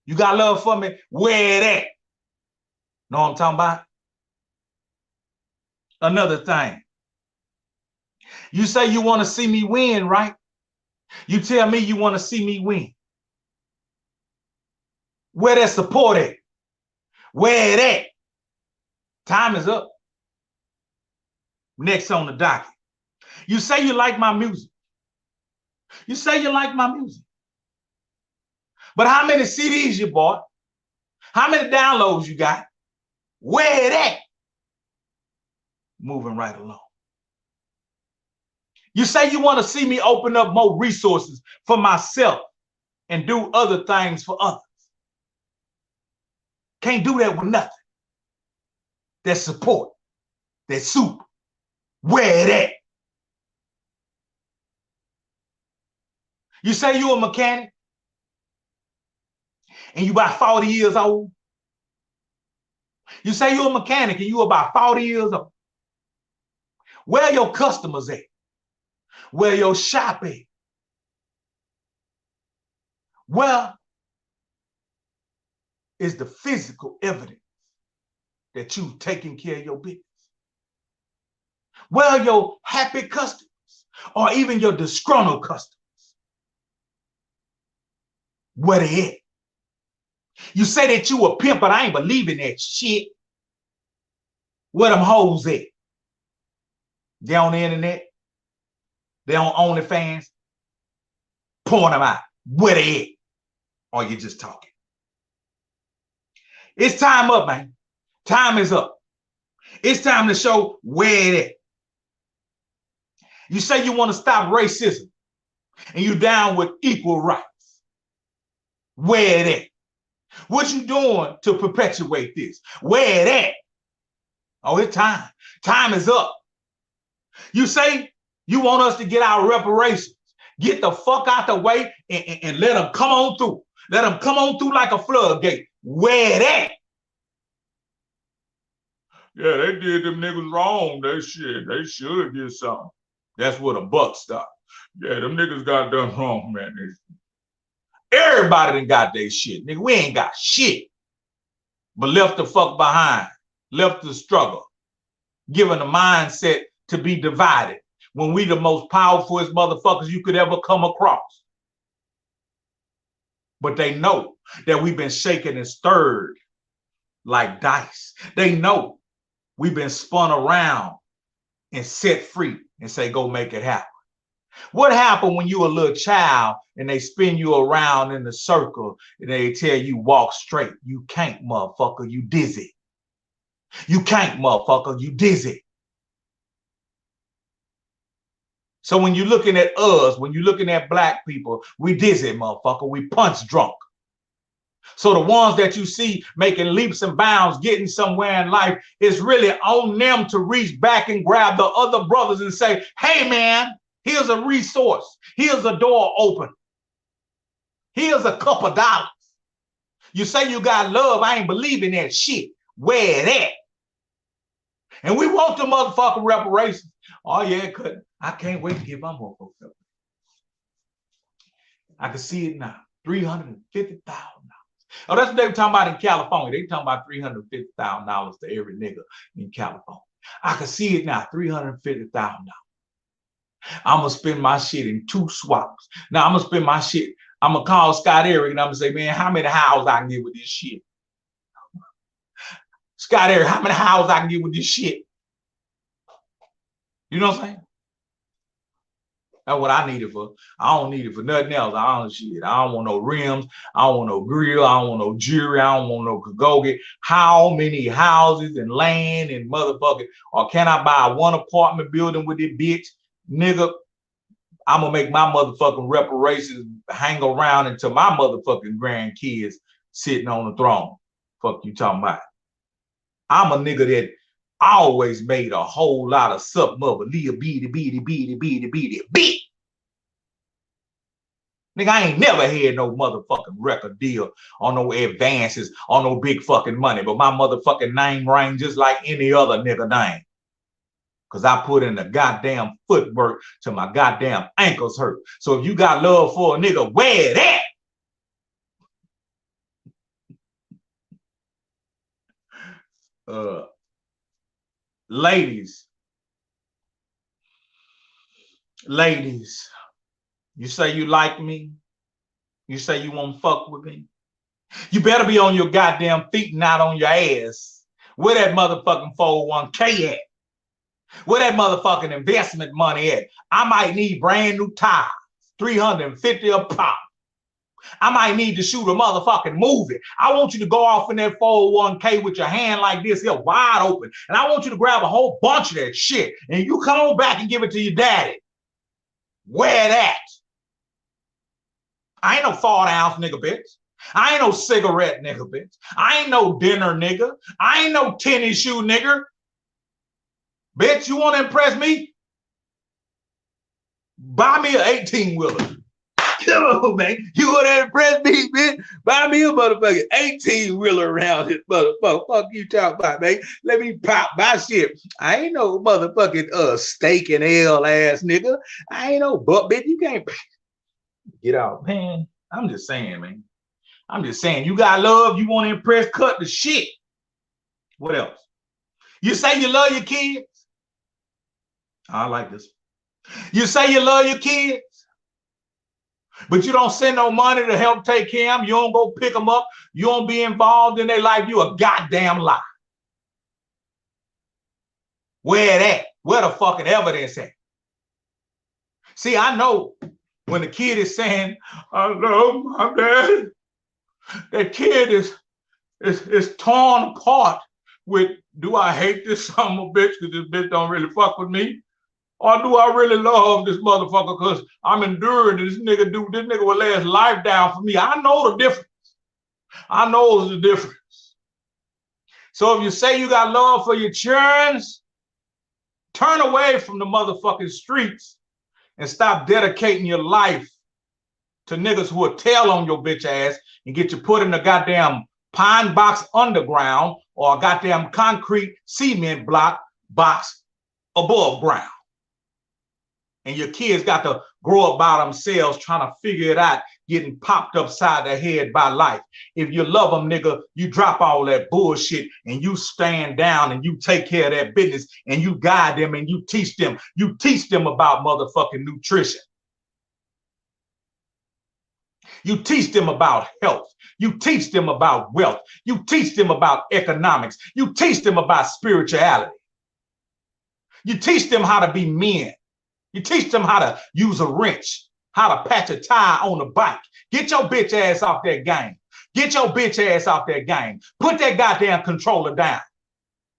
You got love for me? Where it at? Know what I'm talking about? Another thing. You say you want to see me win, right? You tell me you want to see me win. Where that support at? Where it at? Time is up. Next on the docket. You say you like my music. You say you like my music. But how many CDs you bought? How many downloads you got? Where it at? Moving right along. You say you want to see me open up more resources for myself and do other things for others. Can't do that with nothing. That's support. That's soup. Where it at? You say you a mechanic and you about 40 years old. You say you're a mechanic and you about 40 years old. Where your customers at? Where your shop at? Well, is the physical evidence that you've taken care of your business. Well, your happy customers or even your disgruntled customers, where they at? You say that you a pimp, but I ain't believing that shit. Where them hoes at? They on the internet? They on OnlyFans? Point them out. Where they at? Or you just talking? It's time up, man. Time is up. It's time to show where it at. You say you want to stop racism and you down with equal rights. Where it at? What you doing to perpetuate this? Where it at? Oh, it's time. Time is up. You say you want us to get our reparations. Get the fuck out the way and let them come on through. Let them come on through like a floodgate. Where it at? Yeah, they did them niggas wrong. They should get something. That's where the buck stopped. Yeah, them niggas got done wrong, man. Everybody done got their shit. Nigga, we ain't got shit. But left the fuck behind. Left the struggle. Given the mindset to be divided. When we the most powerful motherfuckers you could ever come across. But they know that we've been shaken and stirred like dice. They know we've been spun around and set free and say, go make it happen. What happened when you a little child and they spin you around in the circle and they tell you walk straight? You can't, motherfucker, you dizzy. You can't, motherfucker, you dizzy. So when you're looking at us, when you're looking at black people, we dizzy, motherfucker, we punch drunk. So the ones that you see making leaps and bounds, getting somewhere in life, it's really on them to reach back and grab the other brothers and say, hey, man, here's a resource. Here's a door open. Here's a couple dollars. You say you got love. I ain't believing that shit. Where it at? And we want the motherfucking reparations. Oh, yeah, I can't wait to get my motherfuckers up. I can see it now. $350,000. Oh, that's what they were talking about in California. They talking about $350,000 to every nigga in California. I can see it now, $350,000. I'm going to spend my shit in 2 swaps. Now, I'm going to spend my shit. I'm going to call Scott Eric and I'm going to say, man, how many houses I can get with this shit? Scott Eric, how many houses I can get with this shit? You know what I'm saying? That's what I need it for. I don't need it for nothing else. I don't want no rims. I don't want no grill. I don't want no jewelry. I don't want no kagogi. How many houses and land and motherfucking, or can I buy one apartment building with this bitch? Nigga, I'm gonna make my motherfucking reparations hang around until my motherfucking grandkids sitting on the throne. Fuck you talking about? I'm a nigga that always made a whole lot of something of a little beady. Nigga, I ain't never had no motherfucking record deal on no advances on no big fucking money, but my motherfucking name rang just like any other nigga name. Cause I put in the goddamn footwork till my goddamn ankles hurt. So if you got love for a nigga, where it at? Ladies, you say you like me. You say you won't fuck with me. You better be on your goddamn feet, not on your ass. Where that motherfucking 401k at? Where that motherfucking investment money at? I might need brand new tires, $350 a pop. I might need to shoot a motherfucking movie. I want you to go off in that 401k with your hand like this here, wide open. And I want you to grab a whole bunch of that shit. And you come on back and give it to your daddy. Where that? I ain't no 40-ounce nigga, bitch. I ain't no cigarette nigga, bitch. I ain't no dinner nigga. I ain't no tennis shoe nigga. Bitch, you want to impress me? Buy me an 18-wheeler. Come on, man. You want to impress me, bitch? Buy me a motherfucking 18-wheeler around this motherfucker. Fuck you talking about, man. Let me pop my shit. I ain't no motherfucking steak and ale ass nigga. I ain't no butt, bitch. You can't get out, man. I'm just saying, man. I'm just saying, you got love, you want to impress, cut the shit. What else? You say you love your kids. I like this. You say you love your kids, but you don't send no money to help take care of them. You don't go pick them up. You don't be involved in their life. You a goddamn lie. Where that? Where the fucking evidence at? See, I know when the kid is saying, I love my dad, that kid is torn apart with, do I hate this son of a bitch because this bitch don't really fuck with me? Or do I really love this motherfucker because I'm enduring this nigga will lay his life down for me? I know the difference. I know the difference. So if you say you got love for your children, turn away from the motherfucking streets and stop dedicating your life to niggas who will tell on your bitch ass and get you put in a goddamn pine box underground or a goddamn concrete cement block box above ground. And your kids got to grow up by themselves trying to figure it out, getting popped upside their head by life. If you love them, nigga, you drop all that bullshit and you stand down and you take care of that business and you guide them and you teach them. You teach them about motherfucking nutrition. You teach them about health. You teach them about wealth. You teach them about economics. You teach them about spirituality. You teach them how to be men. You teach them how to use a wrench, how to patch a tire on a bike. Get your bitch ass off that game. Get your bitch ass off that game. Put that goddamn controller down.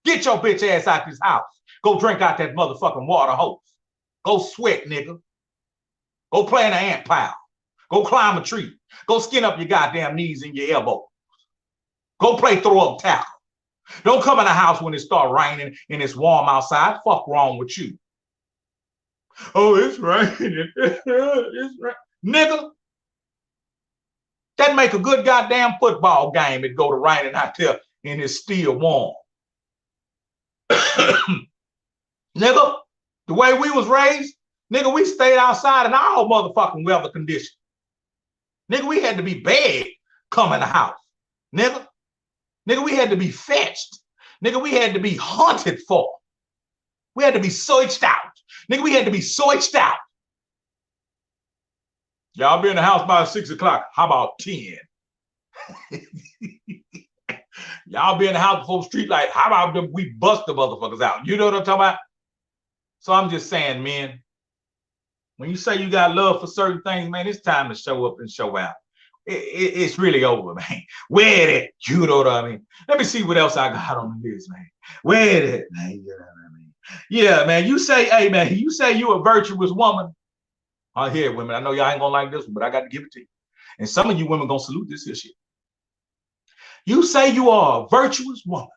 Get your bitch ass out this house. Go drink out that motherfucking water hose. Go sweat, nigga. Go play in an ant pile. Go climb a tree. Go skin up your goddamn knees and your elbows. Go play throw up tackle. Don't come in the house when it start raining and it's warm outside. Fuck wrong with you? Oh, it's raining. It's rain. Nigga, that make a good goddamn football game. It go to raining out there and it's still warm. Nigga, the way we was raised, nigga, we stayed outside in all motherfucking weather conditions. Nigga, we had to be begged come in the house. Nigga, we had to be fetched. Nigga, we had to be hunted for. We had to be searched out. Nigga, we had to be searched out. Y'all be in the house by 6 o'clock. How about 10? Y'all be in the house before street light. How about we bust the motherfuckers out? You know what I'm talking about? So I'm just saying, man, when you say you got love for certain things, man, it's time to show up and show out. It's really over, man. Where it? You know what I mean? Let me see what else I got on the list, man. Where it, man? You know what I mean? Yeah, man. You say, hey, man, you say you a virtuous woman. I hear it, women. I know y'all ain't gonna like this one, but I got to give it to you. And some of you women gonna salute this here shit. You say you are a virtuous woman.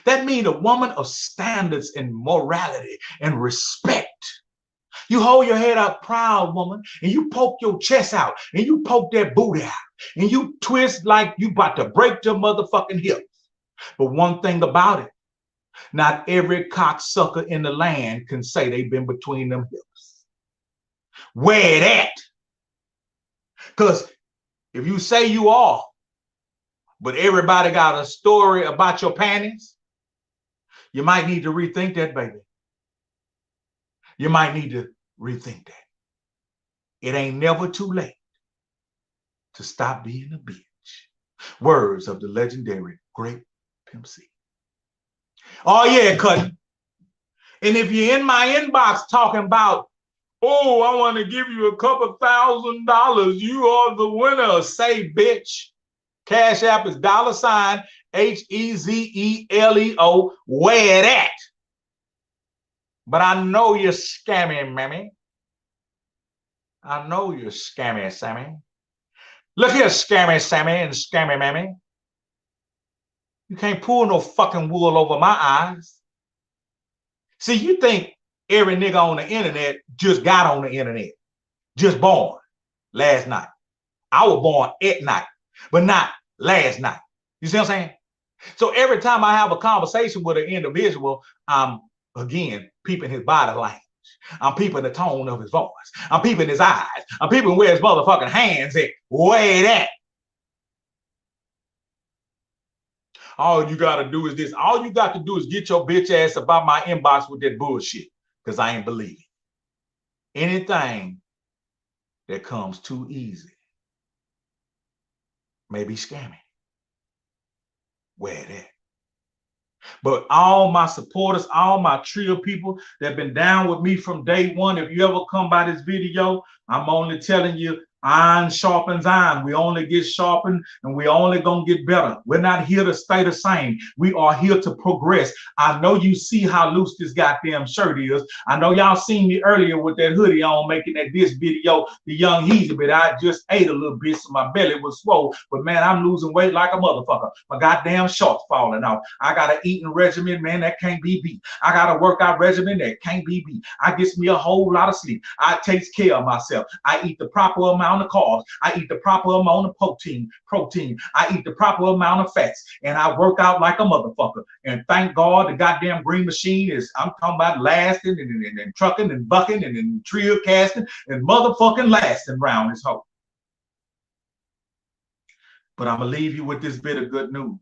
That means a woman of standards and morality and respect. You hold your head up proud, woman, and you poke your chest out, and you poke that booty out, and you twist like you about to break your motherfucking hips. But one thing about it, not every cocksucker in the land can say they've been between them hips. Where it at? Because if you say you are, but everybody got a story about your panties, you might need to rethink that, baby. You might need to rethink that. It ain't never too late to stop being a bitch. Words of the legendary Great Pimp C. Oh, yeah, Cutting. And if you're in my inbox talking about, oh, I want to give you a couple $1,000, you are the winner, say bitch. Cash App is $HEZELEO. Where it at? But I know you're scammy, mammy. I know you're scammy, Sammy. Look here, scammy Sammy and scammy mammy. You can't pull no fucking wool over my eyes. See, you think every nigga on the internet just got on the internet, just born last night. I was born at night, but not last night. You see what I'm saying? So every time I have a conversation with an individual, I'm, again, peeping his body language. I'm peeping the tone of his voice. I'm peeping his eyes. I'm peeping where his motherfucking hands at. Where it at? All you got to do is this. All you got to do is get your bitch ass about my inbox with that bullshit, because I ain't believing. Anything that comes too easy may be scammy. Where that? But all my supporters, all my trio people that have been down with me from day one, if you ever come by this video, I'm only telling you, iron sharpens iron. We only get sharpened and we only gonna get better. We're not here to stay the same. We are here to progress. I know you see how loose this goddamn shirt is. I know y'all seen me earlier with that hoodie on making that this video, the young Heezy, but I just ate a little bit so my belly was swole. But man, I'm losing weight like a motherfucker. My goddamn shorts falling off. I got an eating regimen, man, that can't be beat. I got a workout regimen that can't be beat. I gets me a whole lot of sleep. I takes care of myself. I eat the proper amount of carbs. I eat the proper amount of protein. I eat the proper amount of fats, and I work out like a motherfucker. And thank God the goddamn green machine is, I'm talking about lasting and trucking and bucking and trio casting and motherfucking lasting round this hoe. But I'm gonna leave you with this bit of good news.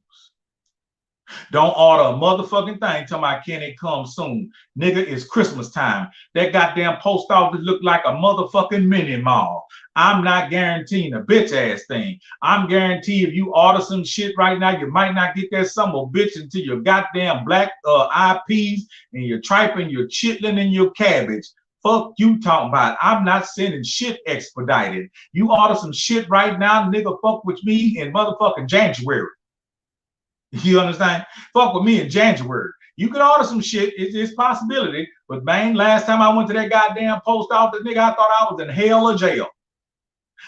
Don't order a motherfucking thing till my can it come soon. Nigga, it's Christmas time. That goddamn post office look like a motherfucking mini mall. I'm not guaranteeing a bitch ass thing. I'm guaranteed if you order some shit right now, you might not get that son of a bitch until your goddamn black eyed peas and your tripe and your chitlin and your cabbage. Fuck you talking about. I'm not sending shit expedited. You order some shit right now, nigga, fuck with me in motherfucking January. You understand? Fuck with me in January. You can order some shit. It's possibility. But man, last time I went to that goddamn post office, nigga, I thought I was in hell or jail.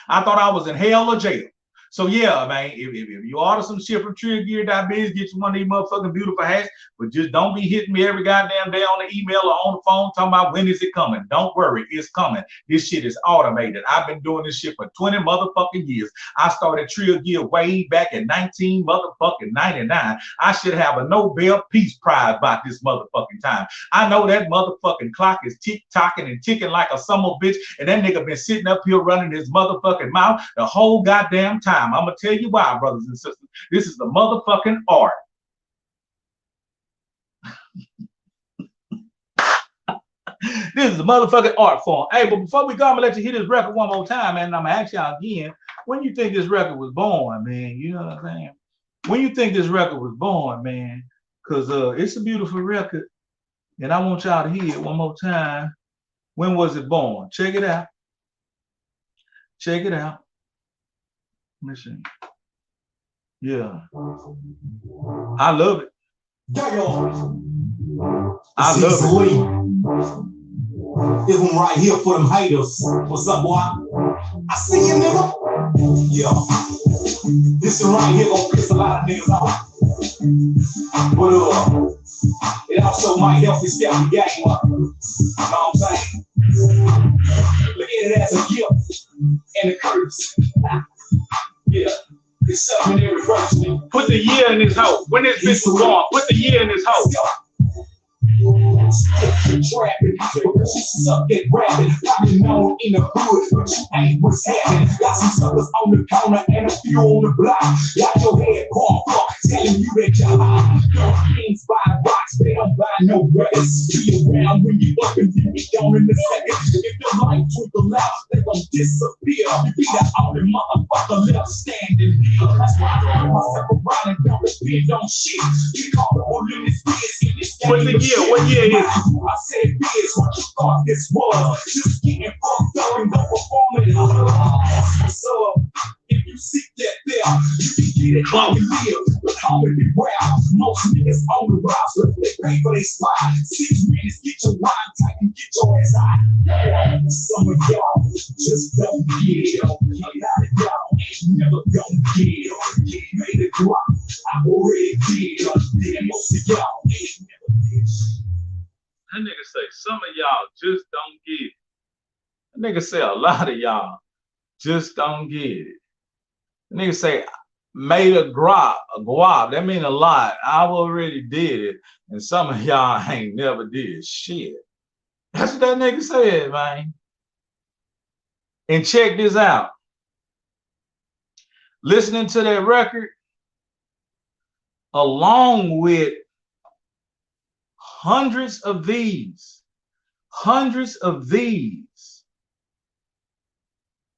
I thought I was in hell or jail. So yeah, man, if you order some shit from Trigger Gear Diabetes, get you one of these motherfucking beautiful hats, but just don't be hitting me every goddamn day on the email or on the phone talking about when is it coming. Don't worry, it's coming. This shit is automated. I've been doing this shit for 20 motherfucking years. I started Trigger Gear way back in 1999. I should have a Nobel Peace Prize about this motherfucking time. I know that motherfucking clock is tick-tocking and ticking like a summer bitch, and that nigga been sitting up here running his motherfucking mouth the whole goddamn time. I'm gonna tell you why, brothers and sisters. This is the motherfucking art. This is the motherfucking art form. Hey, but before we go, I'm gonna let you hear this record one more time, man. And I'm gonna ask y'all again, when you think this record was born, man? You know what I'm saying? When you think this record was born, man? Because it's a beautiful record, and I want y'all to hear it one more time. When was it born? Check it out. Check it out. Let me see. Yeah. I love it. I love it. This one right here for them haters. What's up, boy? I see you, nigga. Yeah. This one right here gonna piss a lot of niggas off. But it also might help you step the game up. You know what I'm saying? Look at it as a gift and a curse. Yeah. It's something in reverse. Put the year in this hoe. When this bitch was born, put the year in this hoe. Trapping, suck that rapping, probably known in the hood, but you ain't what's happening. Got some suckers on the corner and a few on the block. Got your head pumped up, telling you that you're hot. Don't things buy a box, they don't buy no records. Be around when you up and you be gone in a second. If the light twinkle out, they gon' disappear. You be the only motherfucker left standing here. That's why I run myself around and don't depend on shit. You call the one in this biz in this game. What's the year? What year is it? I said biz, what you thought this was. Just getting fucked up and go performing. So if you seek that there, you can get it how you live. But how it be well, most niggas on the roster, they pay for their spot. 6 minutes, get your wine tight and get your ass out. Some of y'all just don't get it. A lot of y'all ain't never gonna get it. Made it drop, I already did. Then most of y'all ain't never did shit. That nigga say some of y'all just don't get it. That nigga say a lot of y'all just don't get it. The nigga say made a guap. That mean a lot. I already did it. And some of y'all ain't never did shit. That's what that nigga said, man. And check this out. Listening to that record, along with hundreds of these.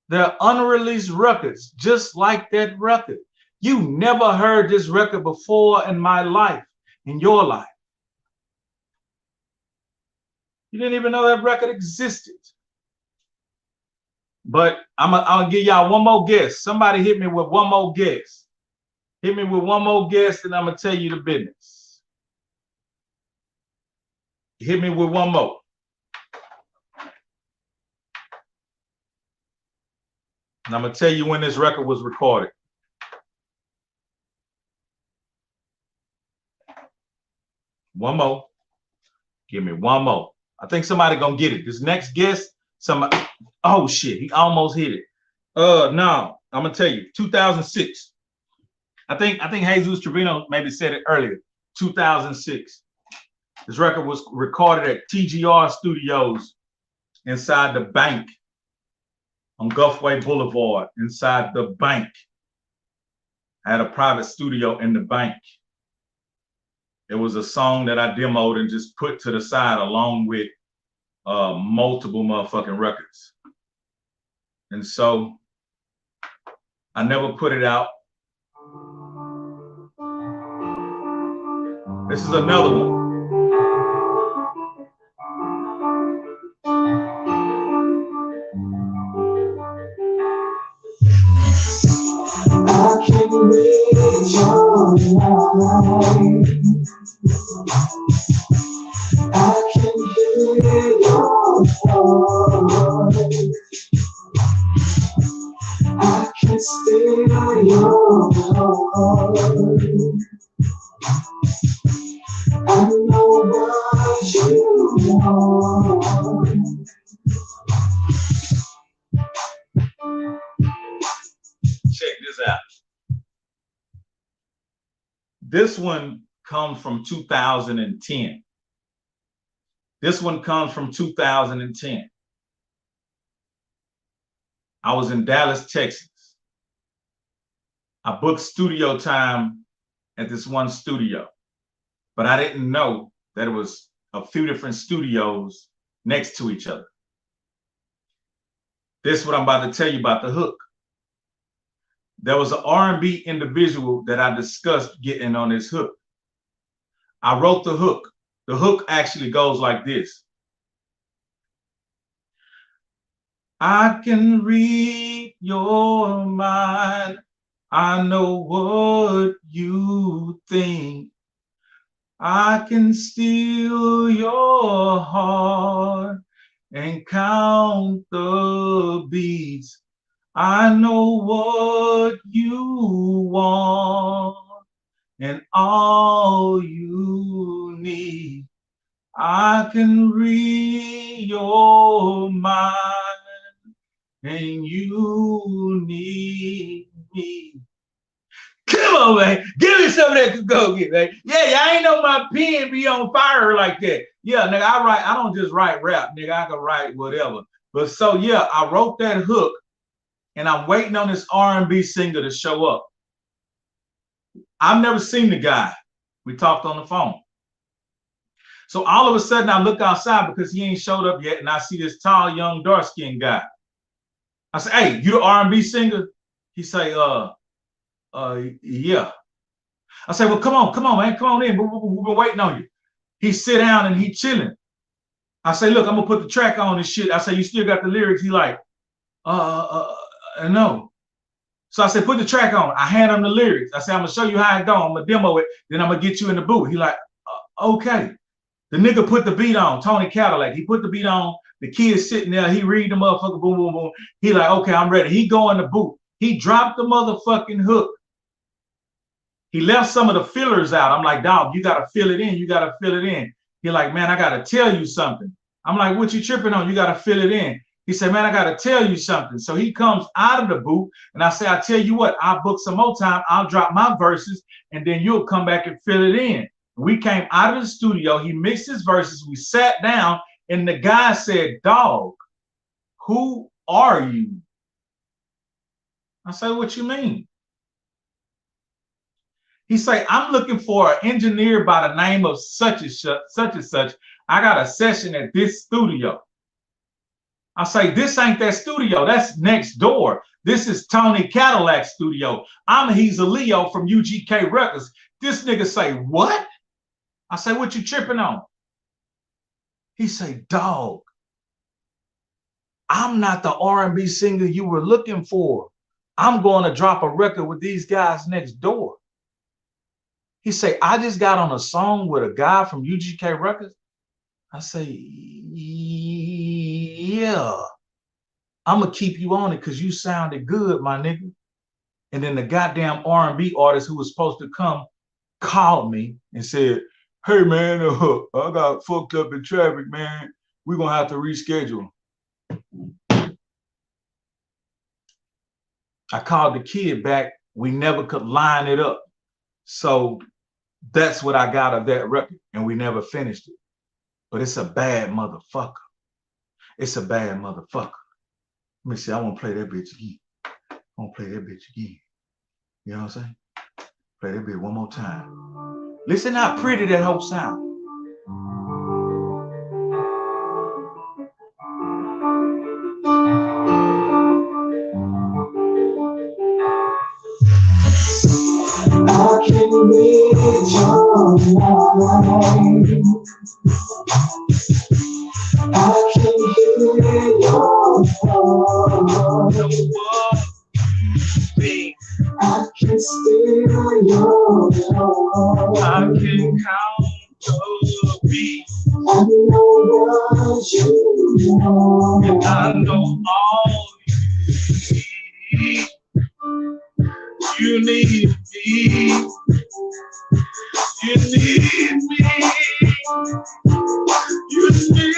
They're unreleased records, just like that record. You never heard this record before in my life, in your life. You didn't even know that record existed. But I'll give y'all one more guess. Somebody hit me with one more guess. Hit me with one more guess, and I'm going to tell you the business. Hit me with one more. And I'm going to tell you when this record was recorded. One more. Give me one more. I think somebody going to get it. This next guess, somebody. Oh, shit. He almost hit it. No. I'm going to tell you. 2006. I think Jesus Trevino maybe said it earlier. 2006. This record was recorded at TGR Studios inside the bank on Gulfway Boulevard, inside the bank. I had a private studio in the bank. It was a song that I demoed and just put to the side along with multiple motherfucking records. And so I never put it out. This is another one. I can read your mind. I can hear your voice. I can steal your heart. I know what you want. Check this out. This one comes from 2010. This one comes from 2010. I was in Dallas, Texas. I booked studio time at this one studio, but I didn't know that it was a few different studios next to each other. This is what I'm about to tell you about the hook. There was an R&B individual that I discussed getting on this hook. I wrote the hook. The hook actually goes like this. I can read your mind. I know what you think. I can steal your heart and count the beats. I know what you want and all you need. I can read your mind and you need me. Come on, man. Give me some of that to go get, man. Yeah, I ain't know my pen be on fire like that. Yeah, nigga, I don't just write rap, nigga. I can write whatever. But so, yeah, I wrote that hook, and I'm waiting on this R&B singer to show up. I've never seen the guy. We talked on the phone. So all of a sudden, I look outside because he ain't showed up yet, and I see this tall, young, dark-skinned guy. I say, hey, you the R&B singer? He say, yeah. I say, well, come on, man, come on in. We've been waiting on you. He sit down and he chilling. I say, look, I'm gonna put the track on and shit. I say, you still got the lyrics? He like, no. So I said, put the track on. I hand him the lyrics. I said, I'm gonna show you how it go. I'm gonna demo it. Then I'm gonna get you in the booth. He like, okay. The nigga put the beat on. Tony Cadillac. He put the beat on. The kid's sitting there. He read the motherfucker. Boom, boom, boom. He like, okay, I'm ready. He go in the booth. He dropped the motherfucking hook. He left some of the fillers out. I'm like, dog, you gotta fill it in. You gotta fill it in. He like, man, I gotta tell you something. I'm like, what you tripping on? You gotta fill it in. He said, man, I gotta tell you something. So he comes out of the booth, and I say, I tell you what, I'll book some more time. I'll drop my verses, and then you'll come back and fill it in. We came out of the studio. He mixed his verses. We sat down, and the guy said, dog, who are you? I said, what you mean? He say, I'm looking for an engineer by the name of such and such. I got a session at this studio. I say, this ain't that studio. That's next door. This is Tony Cadillac's studio. He's a Leo from UGK Records. This nigga say, what? I say, what you tripping on? He say, dog, I'm not the R&B singer you were looking for. I'm going to drop a record with these guys next door. He say, I just got on a song with a guy from UGK Records. I say, yeah, I'm going to keep you on it because you sounded good, my nigga. And then the goddamn R&B artist who was supposed to come called me and said, hey, man, I got fucked up in traffic, man. We're going to have to reschedule. I called the kid back. We never could line it up. So that's what I got of that record. And we never finished it. But it's a bad motherfucker. It's a bad motherfucker. Let me see. I want to play that bitch again. I want to play that bitch again. You know what I'm saying? Play that bitch one more time. Listen how pretty that whole sound. I can read your mind. I can hear your voice. I can steal your joy. I can count your beat. I know what you know. And I know all you need me. You need me. You need me. You need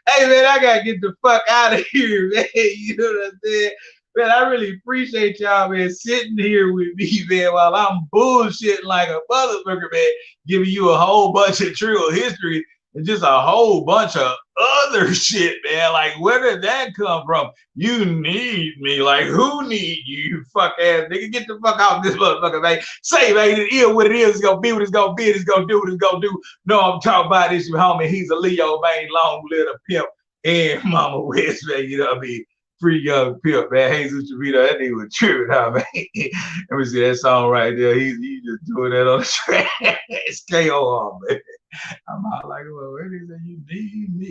Hey man, I gotta get the fuck out of here, man. You know what I'm saying? Man, I really appreciate y'all, man, sitting here with me, man, while I'm bullshitting like a motherfucker, man, giving you a whole bunch of true history and just a whole bunch of other shit, man. Like, where did that come from? You need me. Like, who need you, you fuck ass nigga? Get the fuck off this motherfucker, man. Say, man, it is what it is. It's gonna be what it's gonna be. It's gonna do what it's gonna do. No, I'm talking about this, homie. He's a Leo, man. Long live the pimp and Mama West, man. You know what I mean? Free young pimp, man. Jesus Chavito, that nigga was tripping, huh, man? Let me see that song right there. He's just doing that on the track. It's KOR, man. I'm out like, well, where is it? You need me.